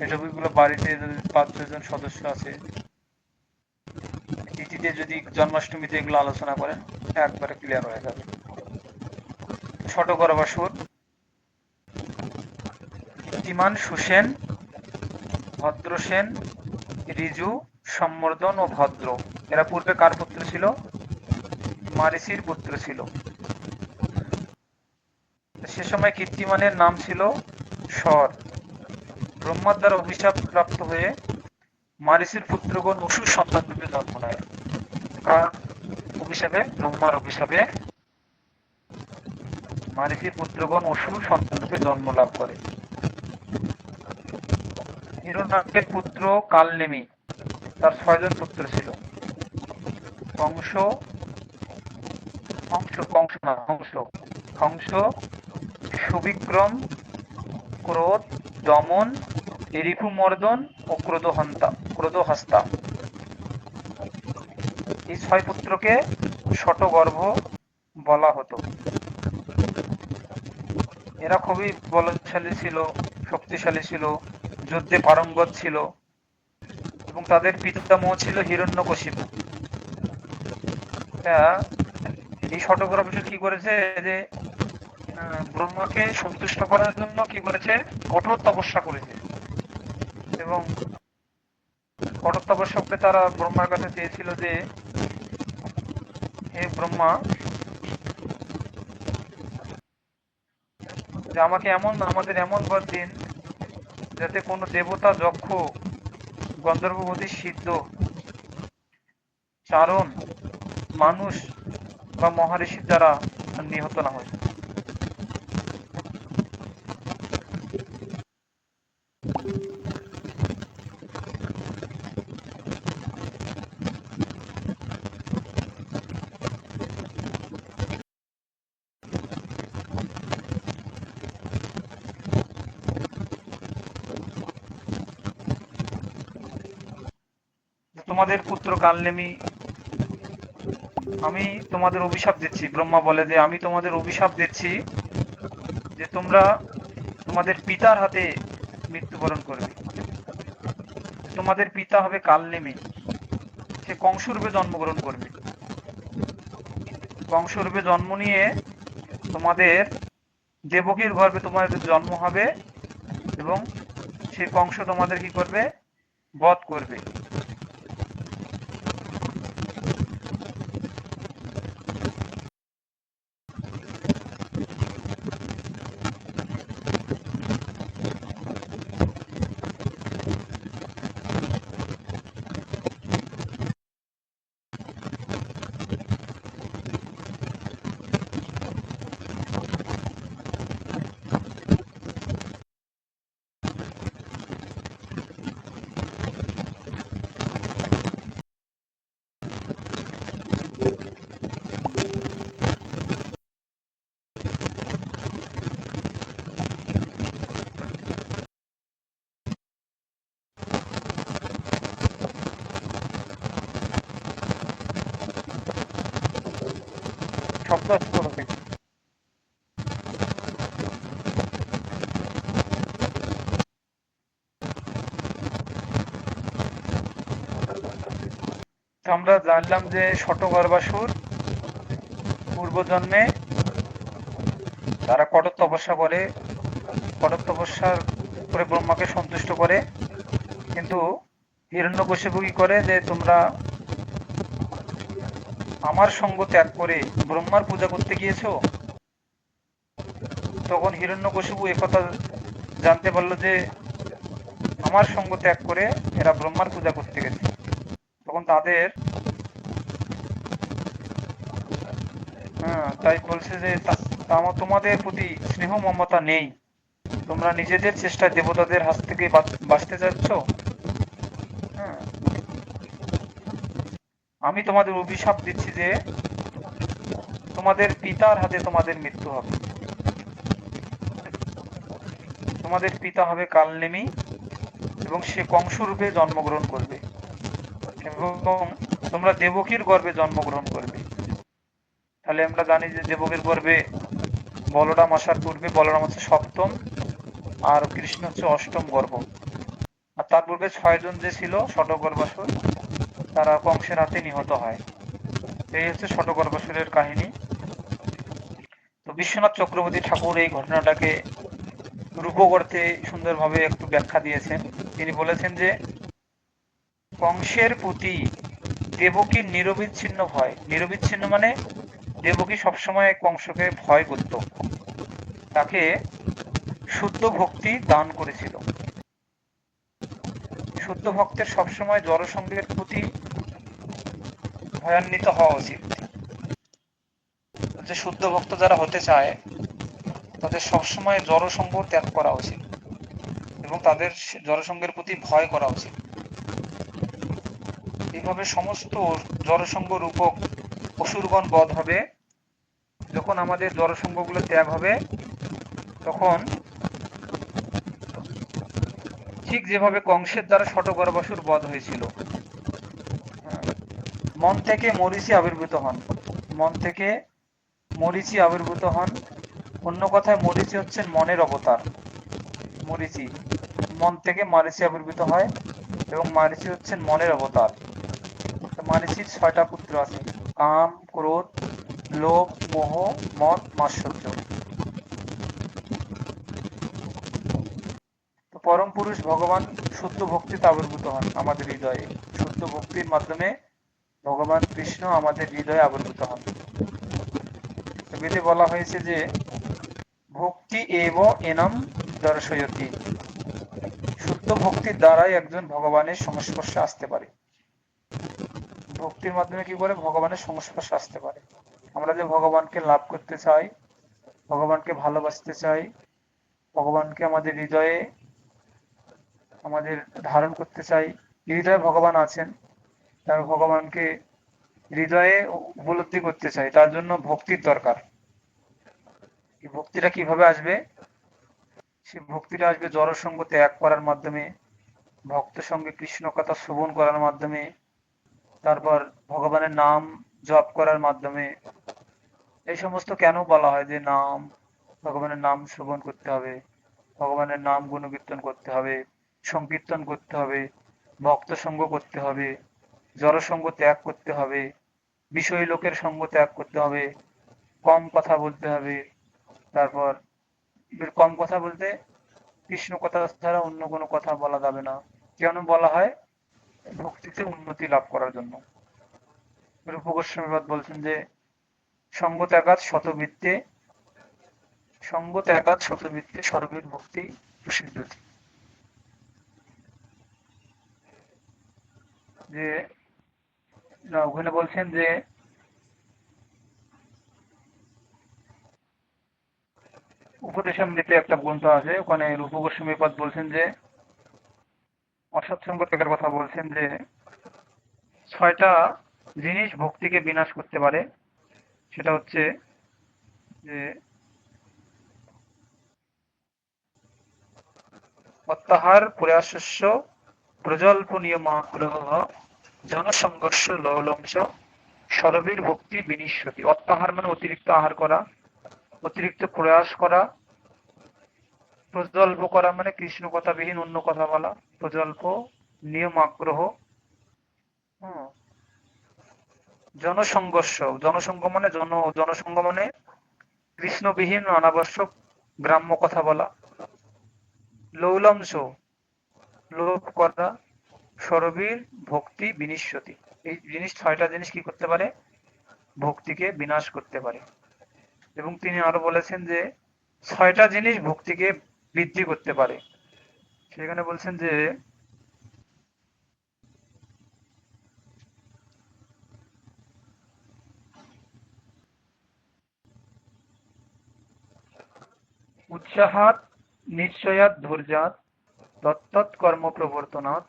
A: এই টপিকগুলো বাড়িতে যদি 5-6 জন সদস্য আছে, তিথিতে যদি জন্মাষ্টমীতে এগুলো আলোচনা করেন, একবারে ক্লিয়ার হয়ে যাবে। ছোট গর্ভাসুর, কীর্তিমান, সুসেন, ভদ্রসেন, ঋজু, সম্বর্ধন ও ভদ্র। এরা পূর্বে কার পুত্র ছিল? মারিচির পুত্র ছিল। সে সময় কীর্তিমানের নাম ছিল শর। ব্রহ্মার দ্বারা অভিশাপ প্রাপ্ত হয়ে মারিচির পুত্রগণ অসুর সন্তান রূপে জন্ম নেয়। কার অভিশাপে? ব্রহ্মার অভিশাপে মারিচির পুত্রগণ অসুর সন্তান রূপে জন্ম লাভ করে। হিরণ্যাক্ষের পুত্র কালনেমি, তার 6 জন পুত্র ছিল। কংস, কংস, সুবিক্রম, ক্রোধ, দমন, রিপুমর্দন ও ক্রোধহস্তা। এই 6 পুত্রকে শতগর্ভ বলা হতো। এরা খুবই বলশালী ছিল, শক্তিশালী ছিল, যুদ্ধে পারঙ্গত ছিল এবং তাদের পিতামহ ছিল হিরণ্যকশিপু। এই শতগর্ভ কি করেছে যে ব্রহ্মাকে সন্তুষ্ট করার জন্য কি করেছে, কঠোর তপস্যা করেছে এবং কঠোর তপস্যা করে তারা ব্রহ্মার কাছে চেয়েছিল যে হে ব্রহ্মা, যে আমাদের এমন বর দিন যাতে কোনো দেবতা, যক্ষ, গন্ধর্বপতি, সিদ্ধ, চারণ, মানুষ বা মহারিষির দ্বারা নিহত না হয়। তোমাদের পুত্র কালনেমি, আমি তোমাদের অভিশাপ দিচ্ছি। ব্রহ্মা বলে যে আমি তোমাদের অভিশাপ দিচ্ছি যে তোমরা তোমাদের পিতার হাতে মৃত্যুবরণ করবে। তোমাদের পিতা হবে কালনেমি। সে কংসরূপে জন্মগ্রহণ করবে। কংসরূপে জন্ম নিয়ে তোমাদের দেবকীর গর্ভে তোমাদের জন্ম হবে, এবং সেই কংস তোমাদের কি করবে? বধ করবে। শব্দ করবে। তো আমরা জানলাম যে শতগর্ভাসুর পূর্বজন্মে তারা কঠোর তপস্যা করে, কঠোর তপস্যা করে ব্রহ্মাকে সন্তুষ্ট করে। কিন্তু হিরণ্যকশিপু কি করে, যে তোমরা আমার সঙ্গ ত্যাগ করে ব্রহ্মার পূজা করতে গিয়েছো। তখন হিরণ্যকশিপু একথা জানতে পারলো যে আমার সঙ্গ ত্যাগ করে এরা ব্রহ্মার পূজা করতে গেছে। তখন তাদের তাই বলছে যে তোমাদের প্রতি স্নেহ মমতা নেই, তোমরা নিজেদের চেষ্টায় দেবতাদের হাত থেকে বাঁচতে চাচ্ছ। হ্যাঁ, আমি তোমাদের অভিশাপ দিচ্ছি যে তোমাদের পিতার হাতে তোমাদের মৃত্যু হবে। তোমাদের পিতা হবে কালনেমি, এবং সে কংসরূপে জন্মগ্রহণ করবে, এবং তোমরা দেবকীর গর্ভে জন্মগ্রহণ করবে। তাহলে আমরা জানি যে দেবকীর গর্ভে বলরাম আসার পূর্বে বলরাম হচ্ছে সপ্তম, আর কৃষ্ণ হচ্ছে অষ্টম গর্ভ। আর তার পূর্বে 6 জন যে ছিল শতগর্ভাসুর, তারা কংসের হাতে নিহত হয়। এই হচ্ছে শতগর্ভাসুরের কাহিনী। তো বিশ্বনাথ চক্রবর্তী ঠাকুর এই ঘটনাটাকে রূপক অর্থে সুন্দরভাবে একটু ব্যাখ্যা দিয়েছেন। তিনি বলেছেন যে কংসের প্রতি দেবকীর নিরবিচ্ছিন্ন ভয়, নিরবিচ্ছিন্ন মানে দেবকী সবসময় কংসকে ভয় করত, তাকে শুদ্ধ ভক্তি দান করেছিল। শুদ্ধ ভক্তের সবসময় জড়সঙ্গের প্রতি ভয়ান্বিত হওয়া উচিত। যে শুদ্ধ ভক্ত যারা হতে চায় তাদের সবসময় জড়সঙ্গ ত্যাগ করা উচিত, এবং তাদের জড়সঙ্গের প্রতি ভয় করা উচিত। এইভাবে সমস্ত জড়সঙ্গ রূপক অসুরগণ বধ হবে। যখন আমাদের জড়সঙ্গগুলো ত্যাগ হবে, তখন ঠিক যেভাবে কংসের দ্বারা শতগর্ভাসুর বধ হয়েছিল, মন থেকে মরিচি আবির্ভূত হন, মন থেকে মরিচি আবির্ভূত হন। অন্য কথায় মরিচি হচ্ছেন মনের অবতার। মরিচি মন থেকে মারিচি আবির্ভূত হয়, এবং মারিচি হচ্ছেন মনের অবতার। মারিচির 6টা পুত্র আছে: কাম, ক্রোধ, লোভ, মোহ, মদ, মাৎসর্য। তো পরম পুরুষ ভগবান শুদ্ধ ভক্তিতে আবির্ভূত হন আমাদের হৃদয়ে। শুদ্ধ ভক্তির মাধ্যমে ভগবান কৃষ্ণ আমাদের হৃদয়ে আবির্ভূত হন। বেদে বলা হয়েছে যে ভক্তি এব এনম দর্শয়তি, শুদ্ধ ভক্তির দ্বারাই একজন ভগবানের সংস্পর্শে আসতে পারে। ভক্তির মাধ্যমে কি করে ভগবানের সংস্পর্শে আসতে পারে? আমরা যে ভগবানকে লাভ করতে চাই, ভগবানকে ভালোবাসতে চাই, ভগবানকে আমাদের হৃদয়ে আমাদের ধারণ করতে চাই, হৃদয়ে ভগবান আছেন, তার ভগবানকে হৃদয়ে উপলব্ধি করতে চাই, তার জন্য ভক্তির দরকার। এই ভক্তিটা কিভাবে আসবে? সেই ভক্তিটা আসবে জড়সঙ্গ ত্যাগ করার মাধ্যমে, ভক্ত সঙ্গে কৃষ্ণ কথা শ্রবণ করার মাধ্যমে, তারপর ভগবানের নাম জপ করার মাধ্যমে। এই সমস্ত কেন বলা হয় যে নাম, ভগবানের নাম শ্রবণ করতে হবে, ভগবানের নাম গুণকীর্তন করতে হবে, সংকীর্তন করতে হবে, ভক্ত সঙ্গ করতে হবে। জড়সঙ্গ ত্যাগ করতে হবে, বিষয় লোকের সঙ্গ ত্যাগ করতে হবে, কম কথা বলতে হবে। তারপর কম কথা বলতে কৃষ্ণ কথা ছাড়া অন্য কোনো কথা বলা যাবে না। কেন বলা হয়? ভক্তিতে উন্নতি লাভ করার জন্য। রূপ গোস্বামীপাদ বলছেন যে সঙ্গ ত্যাগাৎ শতবৃত্তে, সঙ্গ ত্যাগাৎ শতবৃত্তে সর্বের ভক্তি প্রসিদ্ধতি। যে ওখানে বলছেন যে উপদেশামৃতে একটা গ্রন্থ আছে, ওখানে রূপ গোস্বামীপাদ বলছেন যে অসৎসঙ্গ ত্যাগের কথা বলছেন যে 6টা জিনিস ভক্তিকে বিনাশ করতে পারে। সেটা হচ্ছে যে অত্যাহার প্রয়াসস্য প্রজল্প নিয়মাগ্রহ জনসংঘর্ষ লৌলংশ সরবীর ভক্তি বিনিশ্যতি। অত্যাহার মানে অতিরিক্ত আহার করা, অতিরিক্ত প্রয়াস করা, প্রজল্প করা মানে কৃষ্ণ কথাবিহীন অন্য কথা বলা, প্রজল্প, নিয়ম আগ্রহ, হুম, জনসংঘর্ষ, জনসংঘ মানে জনসংঘ মানে কৃষ্ণবিহীন অনাবশ্যক গ্রাম্য কথা বলা, লৌলংশ লোভ করা, সরবীর ভক্তি বিনিশ্যতি। এই জিনিস 6টা জিনিস কি করতে পারে? ভক্তিকে বিনাশ করতে পারে। এবং তিনি আরো বলেছেন যে 6টা জিনিস ভক্তিকে বৃদ্ধি করতে পারে। সেখানে বলছেন যে উৎসাহাৎ নিশ্চয়াৎ ধৈর্যাৎ তত্তৎ কর্ম প্রবর্তনাৎ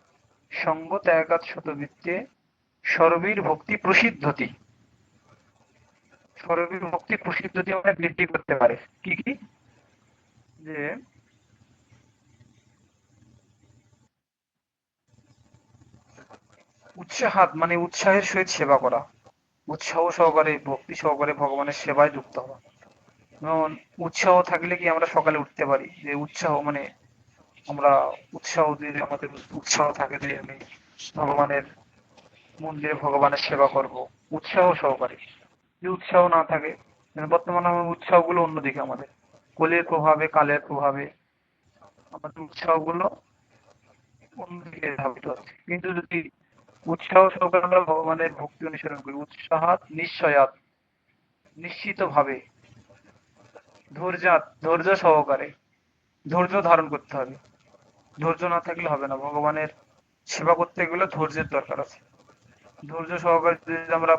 A: সঙ্গ ত্যাগাৎ শতবৃত্তে সর্বীর ভক্তি প্রসিদ্ধতি। সর্বীর ভক্তি প্রসিদ্ধতি মানে বৃদ্ধি করতে পারে। কি কি? যে উৎসাহাৎ মানে উৎসাহের সহিত সেবা করা, উৎসাহ সহকারে ভক্তি সহকারে ভগবানের সেবায় যুক্ত হওয়া। যেমন উৎসাহ থাকলে কি আমরা সকালে উঠতে পারি, যে উৎসাহ মানে আমরা উৎসাহ দিয়ে আমাদের উৎসাহ থাকে যে আমি ভগবানের মন্দিরে ভগবানের সেবা করব, উৎসাহ সহকারে। যদি উৎসাহ না থাকে, বর্তমানে আমার উৎসাহগুলো অন্যদিকে, আমাদের কলির প্রভাবে কালের প্রভাবে আমাদের উৎসাহগুলো অন্যদিকে ধাবিত হচ্ছে। কিন্তু যদি উৎসাহ সহকারে আমরা ভগবানের ভক্তি অনুসরণ করি, উৎসাহাত নিশ্চয়াত নিশ্চিত ভাবে, ধৈর্যাত ধৈর্য সহকারে, ধৈর্য ধারণ করতে হবে। ধৈর্য না থাকলে হবে না, ভগবানের সেবা করতে গেলে ধৈর্যের দরকার আছে। ধৈর্য সহকারে যদি আমরা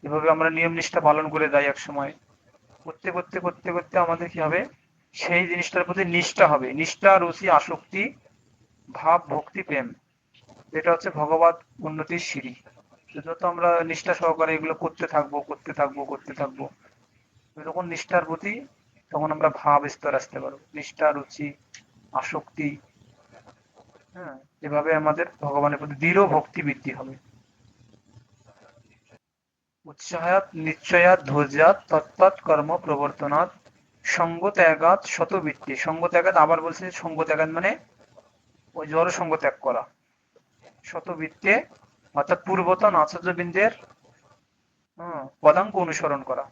A: এভাবে আমরা নিয়ম নিষ্ঠা পালন করে যাই, এক সময় করতে করতে করতে করতে আমাদের কি হবে? সেই জিনিসটার প্রতি নিষ্ঠা হবে। নিষ্ঠা, রুচি, আসক্তি, ভাব, ভক্তি, প্রেম, এটা হচ্ছে ভগবত উন্নতির সিঁড়ি। যত আমরা নিষ্ঠা সহকারে এগুলো করতে থাকবো করতে থাকবো করতে থাকবো, যখন নিষ্ঠার প্রতি, তখন আমরা ভাব স্তর আসতে পারবো, নিষ্ঠা, রুচি, আসক্তি। হ্যাঁ, এভাবে আমাদের ভগবানের প্রতি দৃঢ় ভক্তি বৃদ্ধি হবে। উৎসাহাৎ নিশ্চয়াৎ ধৈর্যাৎ তত্তৎ কর্ম প্রবর্তনাৎ সঙ্গ ত্যাগাৎ শতবৃত্তি। সঙ্গ ত্যাগাৎ আবার বলছে, সঙ্গ ত্যাগাৎ মানে ওই জড় সঙ্গ ত্যাগ করা। শতবৃত্তে অর্থাৎ পূর্বতন আচার্যবৃন্দের পদাঙ্ক অনুসরণ করা।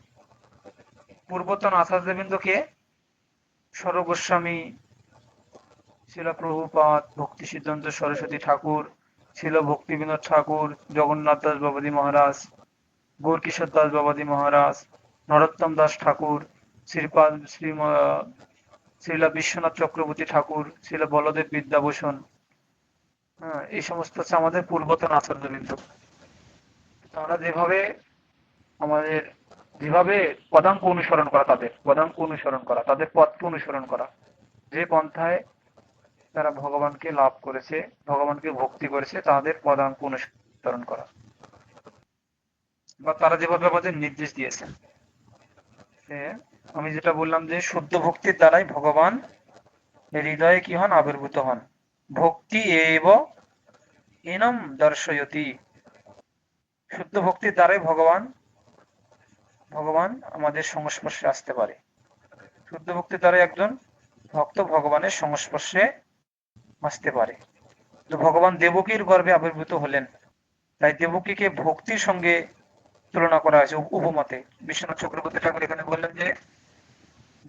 A: পূর্বতন আচার্যবৃন্দকে স্বরূপ গোস্বামী, শিল প্রভুপাদ, ভক্তি সিদ্ধান্ত সরস্বতী ঠাকুর, শিল ভক্তিবিনোদ ঠাকুর, জগন্নাথ দাস বাবাজী মহারাজ, গৌরকিশোর দাস বাবাজী মহারাজ, নরোত্তম দাস ঠাকুর, শ্রীপাদ শ্রীলা বিশ্বনাথ চক্রবর্তী ঠাকুর, শ্রীলা বলদেব বিদ্যাভূষণ, হ্যাঁ, এই সমস্ত হচ্ছে আমাদের পূর্বতন আচার্যবৃন্দ। তারা যেভাবে আমাদের, যেভাবে পদাঙ্ক অনুসরণ করা, তাদের পদাঙ্ক অনুসরণ করা, তাদের পথকে অনুসরণ করা, যে পন্থায় তারা ভগবানকে লাভ করেছে, ভগবানকে ভক্তি করেছে, তাদের পদাঙ্ক অনুসরণ করা, বা তারা যেভাবে আমাদের নির্দেশ দিয়েছেন। আমি যেটা বললাম যে শুদ্ধ ভক্তির দ্বারাই ভগবান হৃদয়ে কি হন? আবির্ভূত হন। ভক্তি এব এনম দর্শয়তি। শুদ্ধ ভক্তির দ্বারাই ভগবান ভগবান আমাদের সংস্পর্শে আসতে পারে। শুদ্ধ ভক্তির দ্বারাই একজন ভক্ত ভগবানের সংস্পর্শে আসতে পারে। তো ভগবান দেবকীর গর্ভে আবির্ভূত হলেন, তাই দেবকীকে ভক্তির সঙ্গে তুলনা করা হয়েছে উপমাতে। বিশ্বনাথ চক্রবর্তী ঠাকুর এখানে বললেন যে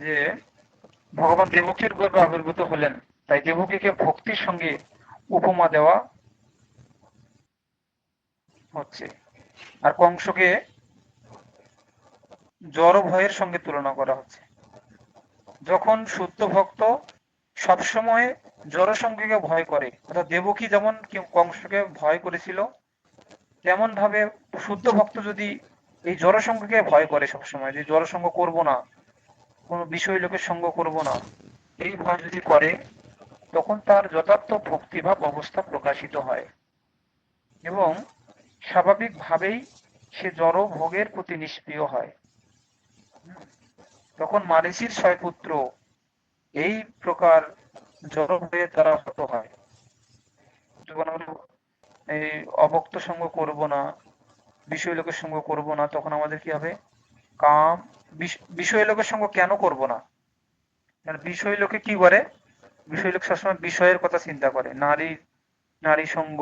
A: যে ভগবান দেবকীর গর্ভে আবির্ভূত হলেন, তাই দেবকীকে ভক্তির সঙ্গে উপমা দেওয়া হচ্ছে। আর কংসকে জড় ভয়ের সঙ্গে তুলনা করা হচ্ছে। যখন শুদ্ধ ভক্ত সবসময় জড়সঙ্গীকে ভয় করে, অর্থাৎ দেবকী যেমন কংসকে ভয় করেছিল, তেমন ভাবে শুদ্ধ ভক্ত যদি এই জড়সঙ্গকে ভয় করে সবসময়, যে জড়সঙ্গ করব না, কোনো বিষয় লোকের সঙ্গ করব না, এই ভয় যদি করে, তখন তার যথার্থ ভক্তিভাব অবস্থা প্রকাশিত হয় এবং স্বাভাবিকভাবেই সে জড় ভোগের প্রতি নিষ্ক্রিয় হয়। তখন মারিচির ৬ পুত্র এই প্রকার জড় হয়ে তারা হত হয়। যখন আমরা এই অভক্ত সঙ্গ করব না, বিষয় লোকের সঙ্গ করব না, তখন আমাদের কি হবে? কাম, বিষয় লোকের সঙ্গ কেন করব না? কারণ বিষয় লোকে কি করে? বিষয় লোক সবসময় বিষয়ের কথা চিন্তা করে, নারী, নারী সঙ্গ,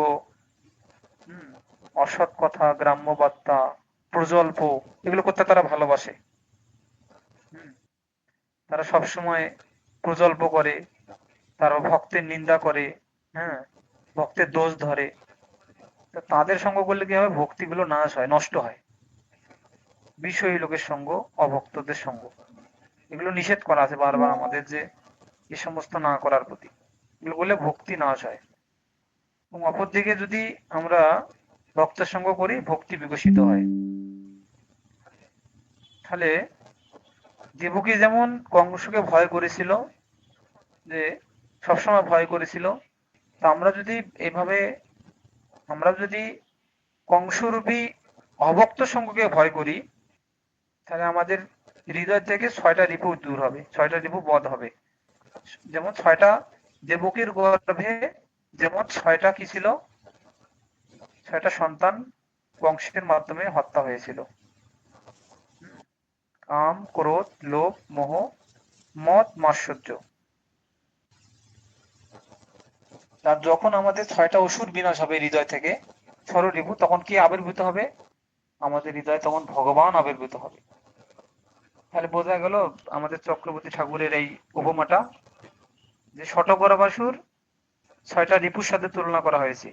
A: হুম, অসৎ কথা, গ্রাম্য বার্তা, প্রজল্প, এগুলো করতে তারা ভালোবাসে। হুম, তারা সবসময় প্রজল্প করে, তারা ভক্তের নিন্দা করে, হ্যাঁ, ভক্তের দোষ ধরে। তো তাদের সঙ্গ করলে কি হবে? ভক্তিগুলো নাশ হয়, নষ্ট হয়। বিষয়ী লোকের সঙ্গ, অভক্তদের সঙ্গ, এগুলো নিষেধ করা আছে বারবার আমাদের, যে এ সমস্ত না করার প্রতি। এগুলো করলে ভক্তি নাশ হয়। এবং অপরদিকে যদি আমরা ভক্তের সঙ্গ করি, ভক্তি বিকশিত হয়। তাহলে দেবকী যেমন কংসকে ভয় করেছিল, যে সবসময় ভয় করেছিল, তা আমরা যদি এভাবে, আমরা যদি কংসরূপী অভক্ত সঙ্গকে ভয় করি, তাহলে আমাদের হৃদয় থেকে ৬টা রিপু দূর হবে, ৬টা রিপু বধ হবে। যেমন ৬টা দেবকীর গর্ভে যেমন ৬টা কি ছিল? ৬টা সন্তান কংসের মাধ্যমে হত্যা হয়েছিল। কাম, ক্রোধ, লোভ, মোহ, মদ, মাৎসর্য। আর যখন আমাদের ৬টা অসুর বিনাশ হবে হৃদয় থেকে, ষড়রিপু, তখন কি আবির্ভূত হবে? আমাদের হৃদয়ে তখন ভগবান আবির্ভূত হবে। তাহলে বোঝা গেল আমাদের চক্রবর্তী ঠাকুরের এই উপমাটা, যে শতকরবাসুর ৬টা রিপুর সাথে তুলনা করা হয়েছে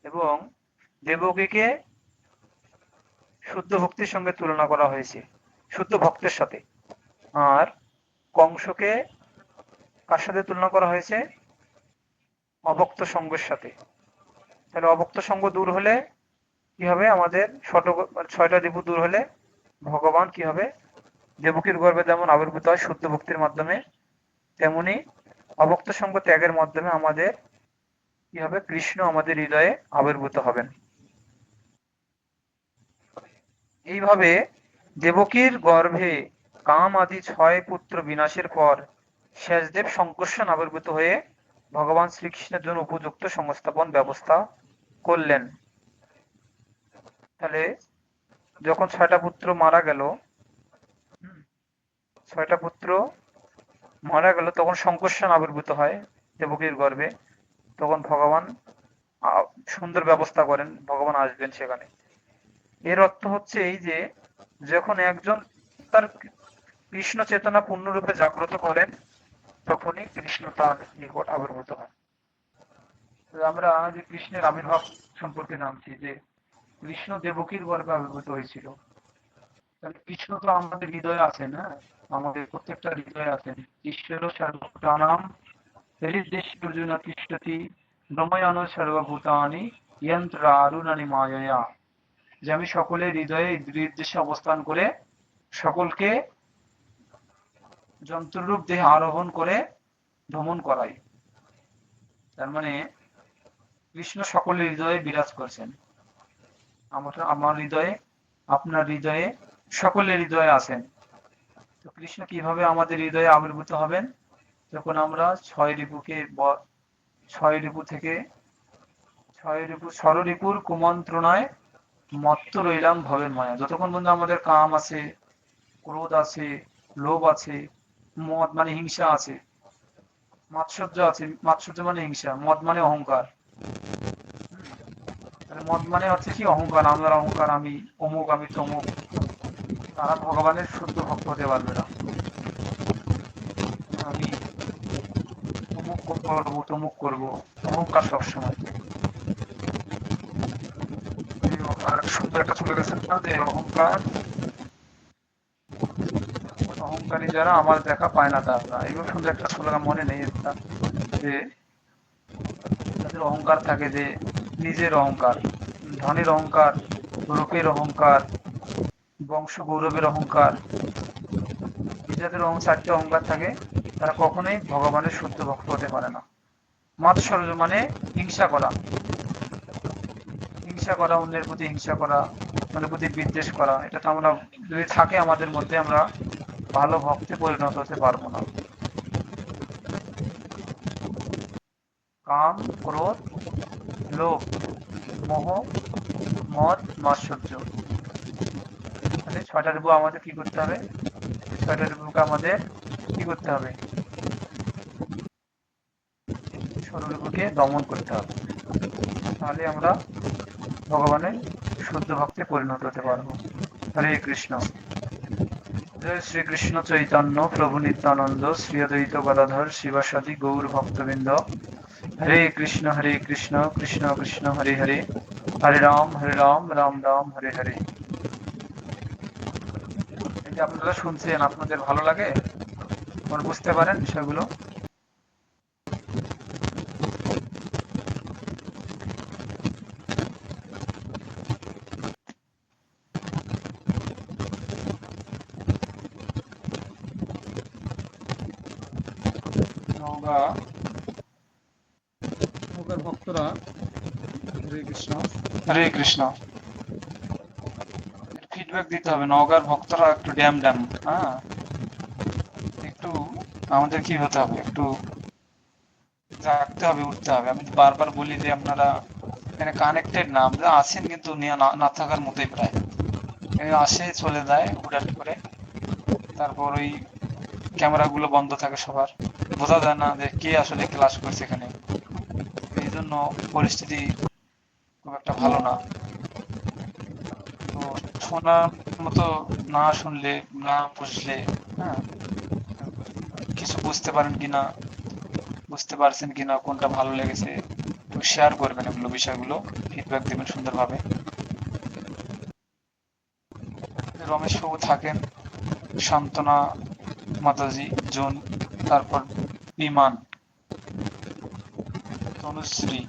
A: এবং দেবকীকে শুদ্ধ ভক্তির সঙ্গে তুলনা করা হয়েছে, শুদ্ধ ভক্তের সাথে। আর কংসকে কার সাথে তুলনা করা হয়েছে? অভক্ত সঙ্গের সাথে। তাহলে অভক্ত সঙ্গ দূর হলে কি হবে? আমাদের ৬টা রিপু দূর হলে ভগবান কি হবে? দেবকীর গর্ভে যেমন আবির্ভূত হয় শুদ্ধ ভক্তির মাধ্যমে, তেমনি অভক্ত সঙ্গ ত্যাগের মাধ্যমে আমাদের কি হবে? কৃষ্ণ আমাদের হৃদয়ে আবির্ভূত হবেন। এইভাবে দেবকীর গর্ভে কাম আদি ৬ পুত্র বিনাশের পর শেষদেব শঙ্কর্ষণ আবির্ভূত হয়ে ভগবান শ্রীকৃষ্ণের জন্য উপযুক্ত সংস্থাপন ব্যবস্থা করলেন। তাহলে যখন ৬টা পুত্র মারা গেল, ৬টা পুত্র মারা গেল, তখন শঙ্কর্ষণ আবির্ভূত হয় দেবকীর গর্ভে। তখন ভগবান সুন্দর ব্যবস্থা করেন, ভগবান আসবেন সেখানে। এর অর্থ হচ্ছে এই যে, যখন একজন তার কৃষ্ণ চেতনা পূর্ণরূপে জাগ্রত করেন, তখনই কৃষ্ণ তার নিকট আবির্ভূত হন। আমরা যে কৃষ্ণের আবির্ভাব সম্পর্কে জানছি, যে কৃষ্ণ দেবকীর গর্ভে আবির্ভূত হয়েছিল। তাহলে কৃষ্ণ তো আমাদের হৃদয়ে আছেন, হ্যাঁ, আমাদের প্রত্যেকটা হৃদয়ে আছেন। ঈশ্বর সর্বভূতানাম হৃদয়েশ্বর্জুনা তিষ্ঠতি ব্রহ্ময়ান সর্বভূতানি যন্ত্রারুণানি মায়য়া। যে আমি সকলের হৃদয়ে হৃদয়েশে অবস্থান করে সকলকে যন্ত্ররূপ দেহে আরোহণ করে ভ্রমণ করাই। তার মানে কৃষ্ণ সকলের হৃদয়ে বিরাজ করছেন। আমার হৃদয়ে, আপনার হৃদয়ে, সকলের হৃদয়ে আছেন। তো কৃষ্ণ কিভাবে আমাদের হৃদয়ে আবির্ভূত হবেন? যখন আমরা ৬ রিপু থেকে ৬ রিপু ষড়রিপুর কুমন্ত্রণায় মত্ত রইলাম ভবের মায়া। যতক্ষণ পর্যন্ত আমাদের কাম আছে, ক্রোধ আছে, লোভ আছে, মদ মানে হিংসা আছে, মাৎসর্য আছে, মাৎসর্য মানে হিংসা, মদ মানে অহংকার, মদ মানে হচ্ছে কি অহংকার, আমার অহংকার, আমি অমুক, আমি তমুক। তারা ভগবানের শুদ্ধ ভক্ত হতে পারবে না। আমি অমুক করবো, তমুক করবো, অহংকার সবসময়। আর সুন্দর একটা চলে গেছে না যে অহংকার, অহংকারী যারা আমার দেখা পায় না তারা, এগুলো সুন্দর একটা স্লোগান মনে নেই একটা, যে যাদের অহংকার থাকে, যে নিজের অহংকার, ধনের অহংকার, রূপের অহংকার, বংশ গৌরবের অহংকার, এই যাদের চারটে অহংকার থাকে, তারা কখনোই ভগবানের শুদ্ধ ভক্ত হতে পারে না। মাৎসর্য মানে হিংসা করা, হিংসা করা, অন্যের প্রতি হিংসা করা, অন্যের প্রতি বিদ্বেষ করা, এটা তো আমরা যদি থাকে আমাদের মধ্যে, আমরা ভালো ভক্তে পরিণত হতে পারবো না। কাম, ক্রোধ, লোভ, মোহ, মদ, মাৎসর্য, মানে ছয়টা রূপ আমাদের কি করতে হবে? ছয়টা রূপকে আমাদের কি করতে হবে? ষড়রূপকে দমন করতে হবে। তাহলে আমরা ভগবানের শুদ্ধ ভক্তে পরিণত হতে পারবো। হরে কৃষ্ণ। জয় শ্রীকৃষ্ণ চৈতন্য প্রভু নিত্যানন্দ শ্রী অদ্বৈত গদাধর শিবাসাদি গৌর ভক্তবৃন্দ। হরে কৃষ্ণ কৃষ্ণ কৃষ্ণ হরে হরে, হরে রাম রাম রাম হরে হরে। এই যে আপনারা শুনছেন, আপনাদের ভালো লাগে? আপনারা বুঝতে পারেন বিষয়গুলো? নওগাঁ নওগাঁর ভক্তরা, হরে কৃষ্ণ, হরে কৃষ্ণ, ফিডব্যাক দিতে হবে। নওগাঁর ভক্তরা একটু ড্যাম ড্যাম, হ্যাঁ, একটু আমাদের কি হতে হবে, একটু জাগতে হবে, উঠতে হবে। আমি বারবার বলি যে আপনারা এখানে কানেক্টেড না, আমরা আছেন কিন্তু না থাকার মতোই প্রায়। আসে চলে যায় হুটহাট করে, তারপর ওই ক্যামেরাগুলো বন্ধ থাকে সবার, বোঝা যায় না যে কে আসলে ক্লাস করছে এখানে। এই জন্য পরিস্থিতি খুব একটা ভালো না। তো শোনার মতো না শুনলে, না বুঝলে, হ্যাঁ, কিছু বুঝতে পারেন কিনা, বুঝতে পারছেন কিনা, কোনটা ভালো লেগেছে, একটু শেয়ার করবেন, এগুলো বিষয়গুলো ফিডব্যাক দেবেন সুন্দরভাবে। রমেশ বাবু থাকেন, সান্ত্বনা মাতাজি, জুন, তারপর বিমান, তনুশ্রী,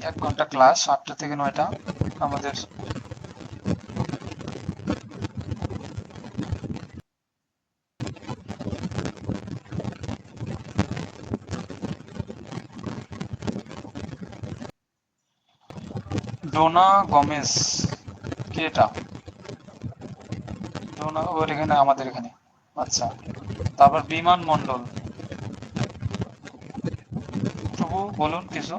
A: 1 ঘন্টা ক্লাস, 8টা থেকে 9টা আমাদের। ডোনা গমেজ, কে এটা? ডোনা ওর এখানে, আমাদের এখানে, আচ্ছা। তারপর বিমান মন্ডল, প্রভু বলুন কিছু।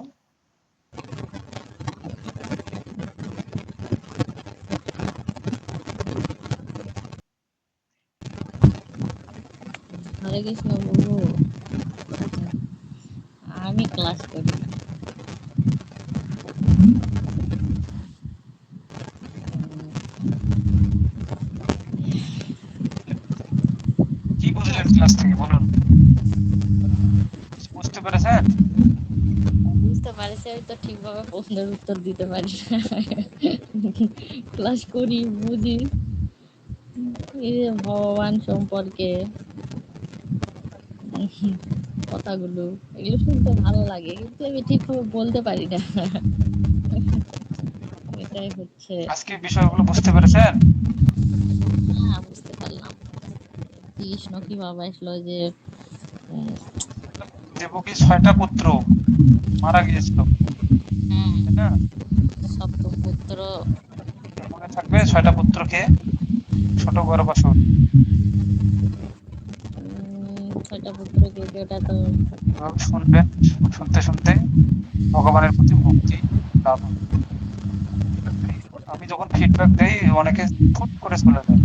D: হরে কৃষ্ণ প্রভু, আমি ক্লাস করি।
A: কি বুঝলেন ক্লাস থেকে বলুন, বুঝতে পেরেছেন?
D: বুঝতে পারছি, আমি তো ঠিকভাবে প্রশ্নের উত্তর দিতে পারি না। ক্লাস করি, বুঝি এই যে ভগবান সম্পর্কে কথাগুলো, এগুলো শুনতে ভালো লাগে, কিন্তু আমি ঠিকভাবে বলতে পারি না। এটাই হচ্ছে।
A: আজকে বিষয়গুলো বুঝতে পেরেছেন?
D: হ্যাঁ, বুঝতে পারলাম। কৃষ্ণ কিভাবে আসলো, যে
A: দেবকী 6টা পুত্র মারা গিয়েছিল,
D: হ্যাঁ,
A: তাই না?
D: সপ্তপুত্র,
A: মনে থাকবে 6টা পুত্রকে, ছোট গর্ভাসুর।
D: 6টা পুত্রকে, ওটা তো
A: এভাবে শুনবেন, শুনতে শুনতে ভগবানের প্রতি ভক্তি লাভ হবে। আমি যখন ফিডব্যাক দেই অনেকে ফুট করে চলে যায়,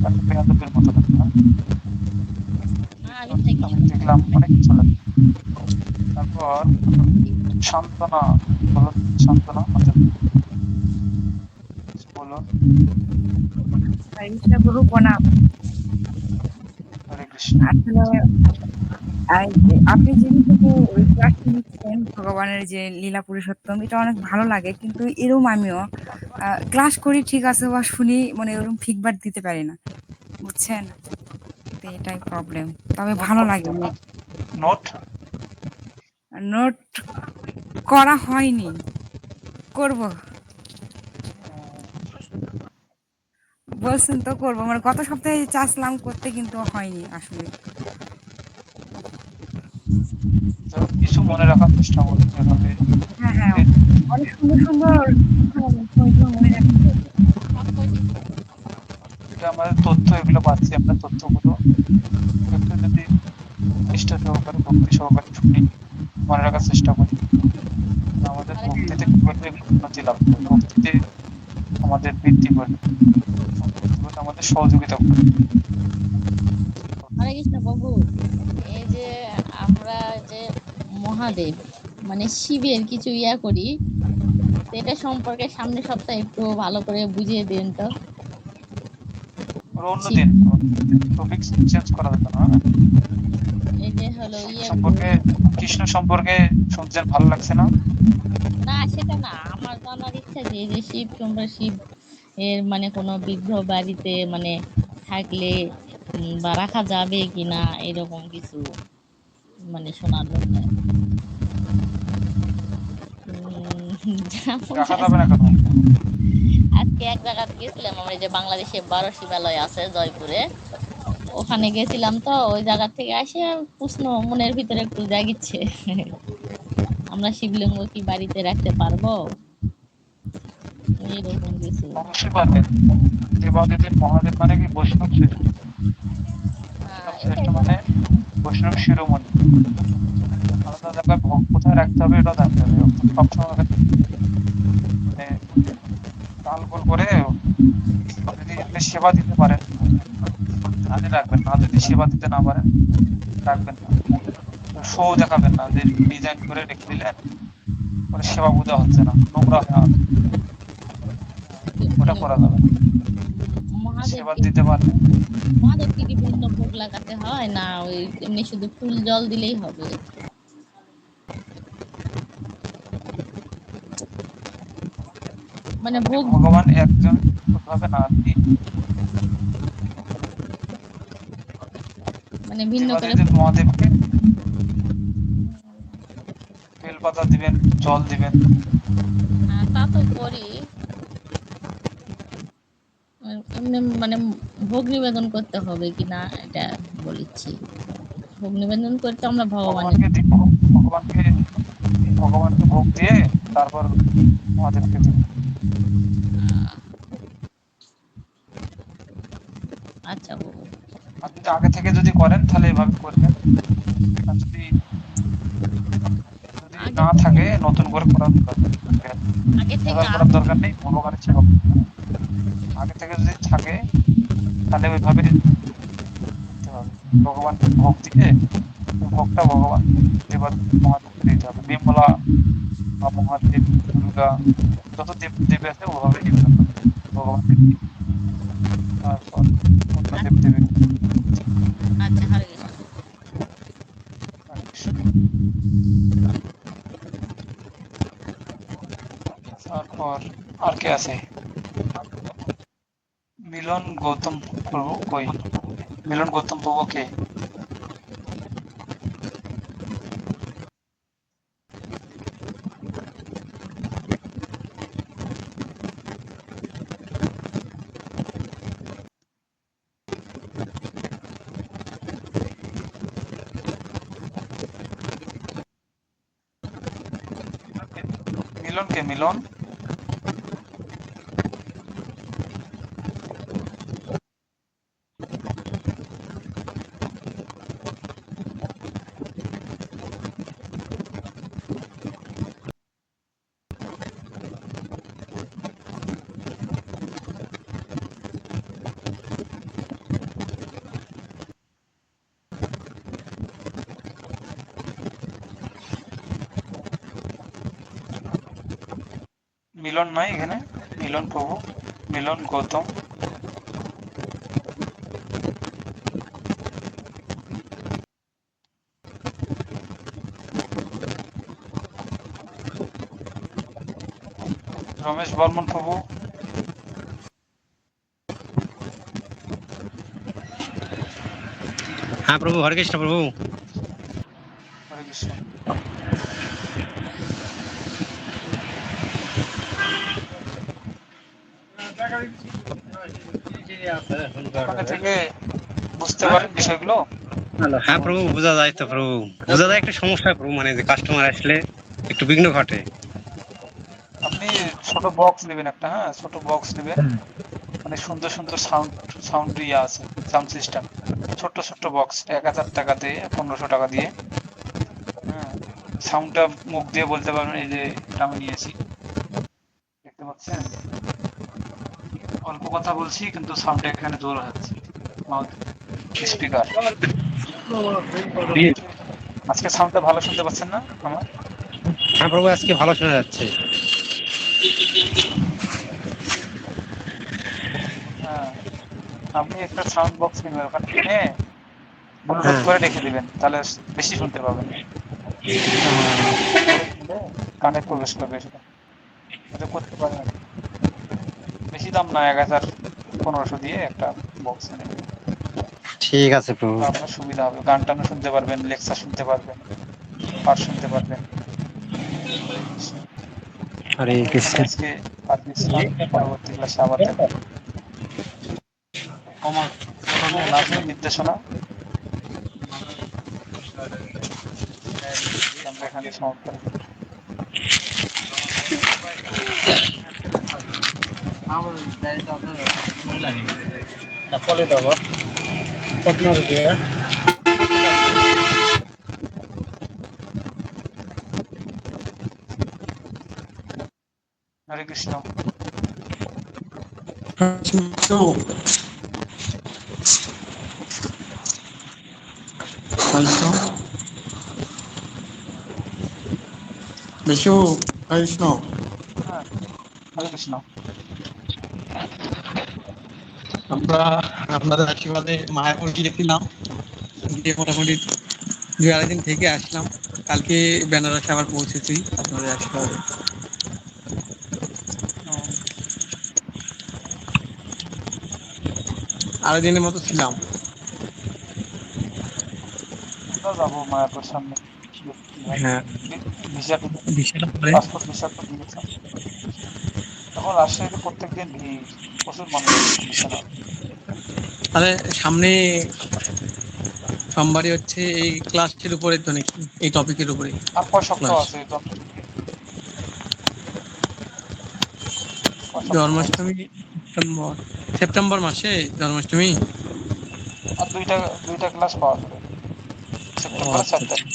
A: একটা বেয়াদবের মতো লাগে না?
D: না আমি থাকি
A: আমি দেখলাম অনেকে চলে যায়। তারপর সান্ত্বনা, বলুন সান্ত্বনা আমাদের বলুন।
E: কৃষ্ণ গুরু প্রণাম।
A: হরে কৃষ্ণ।
E: আসলে আপনি যেহেতু ওই ক্লাসটি নিচ্ছেন ভগবানের যে লীলা পুরুষোত্তম, এটা অনেক ভালো লাগে, কিন্তু এরম আমিও ক্লাস করি ঠিক আছে বা শুনি, মানে এরকম ফিডব্যাক দিতে পারি না, বুঝছেন? তো এটাই প্রবলেম। তবে
A: নোট
E: ভালো
A: করতে
E: লাগে।
A: হবে। নোট
E: নোট করা হয়নি, করব। বলছেন তো করব, মানে গত সপ্তাহে চাচ্ছিলাম করতে, কিন্তু হয়নি আসলে।
A: কিছু মনে রাখার চেষ্টা করতে হবে।
E: হ্যাঁ, হ্যাঁ, অনেক সুন্দর সুন্দর মনে রাখতে হবে।
A: এটা আমাদের তথ্য, এগুলো পাচ্ছি আমরা তথ্যগুলো একটু যদি নিষ্ঠা সহকারে ভক্তি সহকারে শুনি, মনে রাখার চেষ্টা করি, আমাদের ভক্তিতে কি করবে, এগুলো উন্নতি লাভ করবে, ভক্তিতে আমাদের বৃদ্ধি করবে, বৃদ্ধি করতে আমাদের সহযোগিতা করবে।
D: হরে কৃষ্ণ বাবু। এই যে আমরা যে মহাদেব মানে শিবের কিছু ইয়া করি, তো এটা সম্পর্কে সামনের সপ্তাহে একটু ভালো করে বুঝিয়ে দিন তো।
A: ওরা
D: শিব
A: অন্যদিন টপিক চেঞ্জ করা যেত না?
D: এই যে হলো
A: শিব
D: ইয়া
A: সম্পর্কে, কৃষ্ণ সম্পর্কে শুনছেন, ভালো লাগছে না?
D: না সেটা না, আমার জানার ইচ্ছা যে এই যে শিব সম্পর্কে, শিব এর মানে কোনো বিগ্রহ বাড়িতে মানে থাকলে বা রাখা যাবে কিনা এরকম কিছু মানে শোনার জন্য। যেমন
A: রাখা যাবে না কেন?
D: আজকে এক জায়গাতে গেছিলাম আমরা, এই যে বাংলাদেশে 12 শিবালয় আছে জয়পুরে, ওখানে গেছিলাম, তো ওই জায়গা থেকে আসে প্রশ্ন মনের ভিতরে একটু জাগিচ্ছে। আমরা শিবলিঙ্গ কি বাড়িতে রাখতে পারবো, এরকম কিছু।
A: অবশ্যই পারবেন। দেবাদিদেব মহাদেব মানে কি বৈষ্ণব শ্রেষ্ঠ।
D: হ্যাঁ
A: বৈষ্ণব শ্রেষ্ঠ
D: এটাই
A: মানে বৈষ্ণব শিরোমণি। আলাদা জায়গায় ভোগ কোথায় রাখতে হবে এটা জানতে হবে। সবসময় মানে তাল গোল করে যদি আপনি সেবা দিতে পারেন তাহলে রাখবেন, না যদি সেবা দিতে না পারেন রাখবেন না। শো দেখাবেন না যে ডিজাইন করে রেখে দিলেন, পরে সেবা বোঝা হচ্ছে না, নোংরা হয়ে আছে, ওটা
D: মানে
A: করা যাবে না। সেবা
D: মহাদেবকে
A: দিতে পারলে
D: মহাদেবকে কি ভিন্ন ভোগ লাগাতে হয়, না ওই এমনি শুধু ফুল জল দিলেই হবে? মানে ভোগ
A: ভগবান একজন ভাবে না, আপনি
D: মানে ভিন্ন করে
A: দেবাদিদেব মহাদেবকে বেলপাতা দিবেন, জল দিবেন।
D: তা তো করি। এমনি মানে ভোগ নিবেদন করতে হবে কিনা এটা বলেছি। ভোগ নিবেদন করতে আমরা ভগবানের
A: ভগবানকে দিব, ভগবানকে ভগবানকে ভোগ দিয়ে তারপর মহাদেবকে দিব।
D: আচ্ছা বাবু।
A: আপনি তো আগে থেকে যদি করেন তাহলে এভাবে করবেন, আর যদি যদি
D: আগে
A: না
D: থেকে
A: থাকে নতুন করে করার দরকার নেই।
D: আগে থেকে
A: ভেজাল করার দরকার নেই, ভগবানের সেবা করতে হবে। আগে থেকে যদি থাকে তাহলে ওইভাবে করতে হবে। ভগবানকে ভোগ দিয়ে ওই ভোগটা ভগবান দেব মহাদেবকে দিতে হবে। বিমলা বা মহাদেব, দুর্গা, যত দেব দেবী আছে ওভাবে নিবেদন করতে হবে ভগবানকে দিয়ে। তারপর অন্য দেব দেবীকে
D: আচ্ছা হরে কৃষ্ণ।
A: তারপর আর কে আছে? মিলন গৌতম প্রভু কই? মিলন গৌতম প্রভু কে? মিলন কে? মিলন মিলন নাই এখানে? মিলন প্রভু, মিলন গৌতম। রমেশ বর্মন প্রভু।
C: হ্যাঁ প্রভু, হরে কৃষ্ণ প্রভু।
A: হরে কৃষ্ণ। ওখানে থেকে বুঝতে পারেন বিষয়গুলো।
C: হ্যাঁ প্রভু, বোঝা যায় তো প্রভু, বোঝা যায়। একটা সমস্যা প্রভু, মানে যে কাস্টমার আসলে একটু বিঘ্ন ঘটে।
A: আপনি ছোট বক্স নেবেন একটা, হ্যাঁ ছোট বক্স নেবেন, মানে সুন্দর সুন্দর সাউন্ড সাউন্ড ইয়ে আছে, সাউন্ড সিস্টেম। ছোট্ট ছোট্ট বক্স 1000 টাকা দিয়ে, 1500 টাকা দিয়ে, হ্যাঁ। সাউন্ডটা মুখ দিয়ে বলতে পারবেন, এই যে এটা আমি নিয়েছি, দেখতে পাচ্ছেন? অল্প কথা বলছি কিন্তু সাউন্ডটা এখানে জোর হচ্ছে, মাউথ স্পিকার। আজকে সাউন্ডটা ভালো শুনতে পাচ্ছেন না আমার?
C: হ্যাঁ প্রভু, আজকে ভালো শোনা যাচ্ছে।
A: হ্যাঁ, আপনি একটা সাউন্ড বক্স কিনবেন, ওখানে কিনে ব্লুটুথ
C: হ্যাঁ।
A: করে রেখে দিবেন, তাহলে বেশি শুনতে পাবেন। করে কিনলে কানে প্রবেশ করবে সেটা, এটা করতে পারেন আর কি। বেশি দাম না, 1000 1500 দিয়ে একটা বক্স এনে দিবেন।
C: ঠিক আছে প্রভু।
A: তাহলে আপনার সুবিধা হবে, গান টানও শুনতে পারবেন, লেকচার শুনতে পারবেন, পাঠ শুনতে পারবেন। হরে কৃষ্ণ।
C: হরে
A: আমরা এখানে
C: কৃষ্ণ।
A: আজকে পাঠ দিচ্ছিলাম, পরবর্তী ক্লাসে আবার দেখব। এখন আছে নির্দেশনা, আমরা এখানে সমাপ্ত করব। হরে কৃষ্ণ।
F: বিশু, কৃষ্ণ।
A: হ্যাঁ, হরে কৃষ্ণ।
F: আমরা আপনাদের আশীর্বাদে মায়াপুর গিয়েছিলাম, গিয়ে মোটামুটি 2 আড়াই দিন থেকে আসলাম। কালকে বেনারসে আবার পৌঁছেছি আপনাদের আশীর্বাদে।
A: হুম,
F: 2 দিনের মতো ছিলাম।
A: আমরা যাবো মায়াপুর সামনে, দেখি কি হয়।
F: হ্যাঁ,
A: ভিসা,
F: বিশাল পরে।
A: পাসপোর্ট ভিসা তো দিয়েছে। এখন রাজশাহীতে প্রত্যেকদিন ভিড়, প্রচুর মানুষ আসছে ভিসা নেওয়ার।
F: তাহলে সামনে সোমবারই হচ্ছে এই ক্লাসের উপরে তো নাকি, এই টপিকের উপরে
A: আর কয় সপ্তাহ
F: ক্লাস।
A: আছে এই তো? কয় সপ্তাহ আছে?
F: জন্মাষ্টমী সেপ্টেম্বর, সেপ্টেম্বর মাসে জন্মাষ্টমী।
A: আর দুইটা ক্লাস পাওয়া যাবে
F: ও
A: সেপ্টেম্বরের
F: আচ্ছা
A: 4 তারিখ,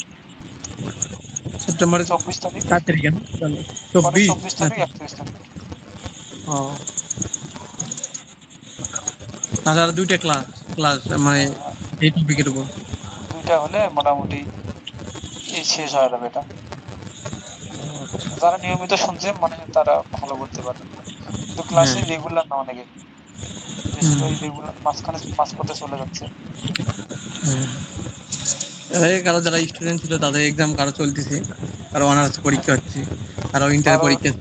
F: আচ্ছা, সেপ্টেম্বরের
A: 24 তারিখ,
F: 4 তারিখে না?
A: পরে
F: 24
A: 24 তারিখ,
F: নাকি?
A: 31 তারিখ।
F: ও, তাহলে আর 2টা ক্লাস ক্লাস মানে
A: হ্যাঁ,
F: এই টপিকের উপর।
A: দুইটা হলে মোটামুটি এই শেষ হয়ে যাবে এটা। যারা নিয়মিত শুনছে মানে তারা ভালো করতে পারবে, কিন্তু
F: হ্যাঁ।
A: ক্লাসে রেগুলার না অনেকে, বেশিরভাগই রেগুলার মাঝখানে মাঝপথে চলে যাচ্ছে।
F: হ্যাঁ। এই কারো যারা স্টুডেন্ট ছিল তাদের এক্সাম কারো চলতেছে, কারো অনার্স পরীক্ষা হচ্ছে, কারো ইন্টার
A: আর
F: পরীক্ষা।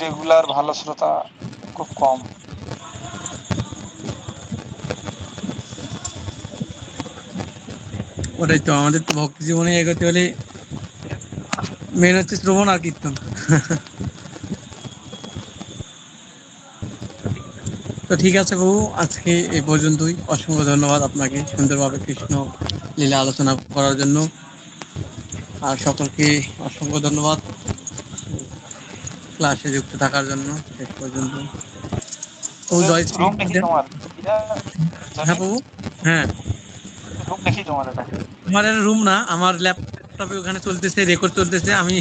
A: রেগুলার ভালো শ্রোতা খুব কম।
F: ওটাই তো, আমাদের তো ভক্তি জীবনে এগোতে হলে মেন হচ্ছে শ্রবণ আর কীর্তন। তো ঠিক আছে বাবু, আজকে এই পর্যন্তই। অসংখ্য ধন্যবাদ আপনাকে সুন্দরভাবে কৃষ্ণ লীলা আলোচনা করার জন্য। আর সকলকে অসংখ্য ধন্যবাদ ক্লাসে যুক্ত থাকার জন্য শেষ পর্যন্ত। ও জয় শ্রী
A: রুম দেখি
F: দেন।
A: তোমার এটা,
F: হ্যাঁ
A: জনি
F: বাবু। হ্যাঁ,
A: রুম দেখি তোমার এটা।
F: আমার রুম না, আমার ল্যাপটপে ওখানে চলতেছে, রেকর্ড চলতেছে, আমি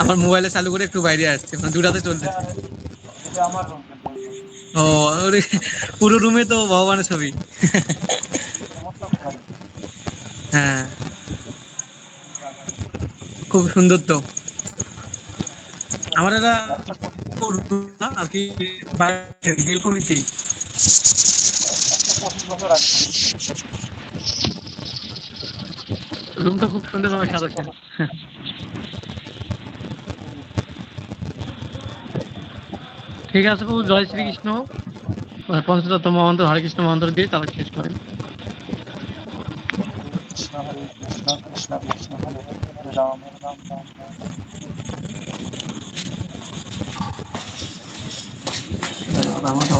F: আমার মোবাইলে চালু করে একটু বাইরে আসছি, মানে দুটাতে
A: এটা
F: চলতেছে।
A: এটা আমার রুম কিন্তু এই যে,
F: ও, ওরে, পুরো রুমে তো ভগবানের ছবি।
A: আমার তো ভাই
F: হ্যাঁ, খুব সুন্দর তো। আমার এরা
A: ল্যাপটপ
F: না আর কি বেলকনিতেই।
A: পছন্দ করে রাখবেন।
F: রুমটা খুব সুন্দরভাবে সাজাচ্ছেন। ঠিক আছে প্রভু, জয় শ্রীকৃষ্ণ। পঞ্চতত্ত্ব মহামন্ত্র হরে কৃষ্ণ মন্ত্র দিয়ে তারা শেষ করেন।
A: কৃষ্ণ হরে কৃষ্ণ কৃষ্ণ কৃষ্ণ হরে হরে হরে রাম রাম রাম রাম।
F: আমাকে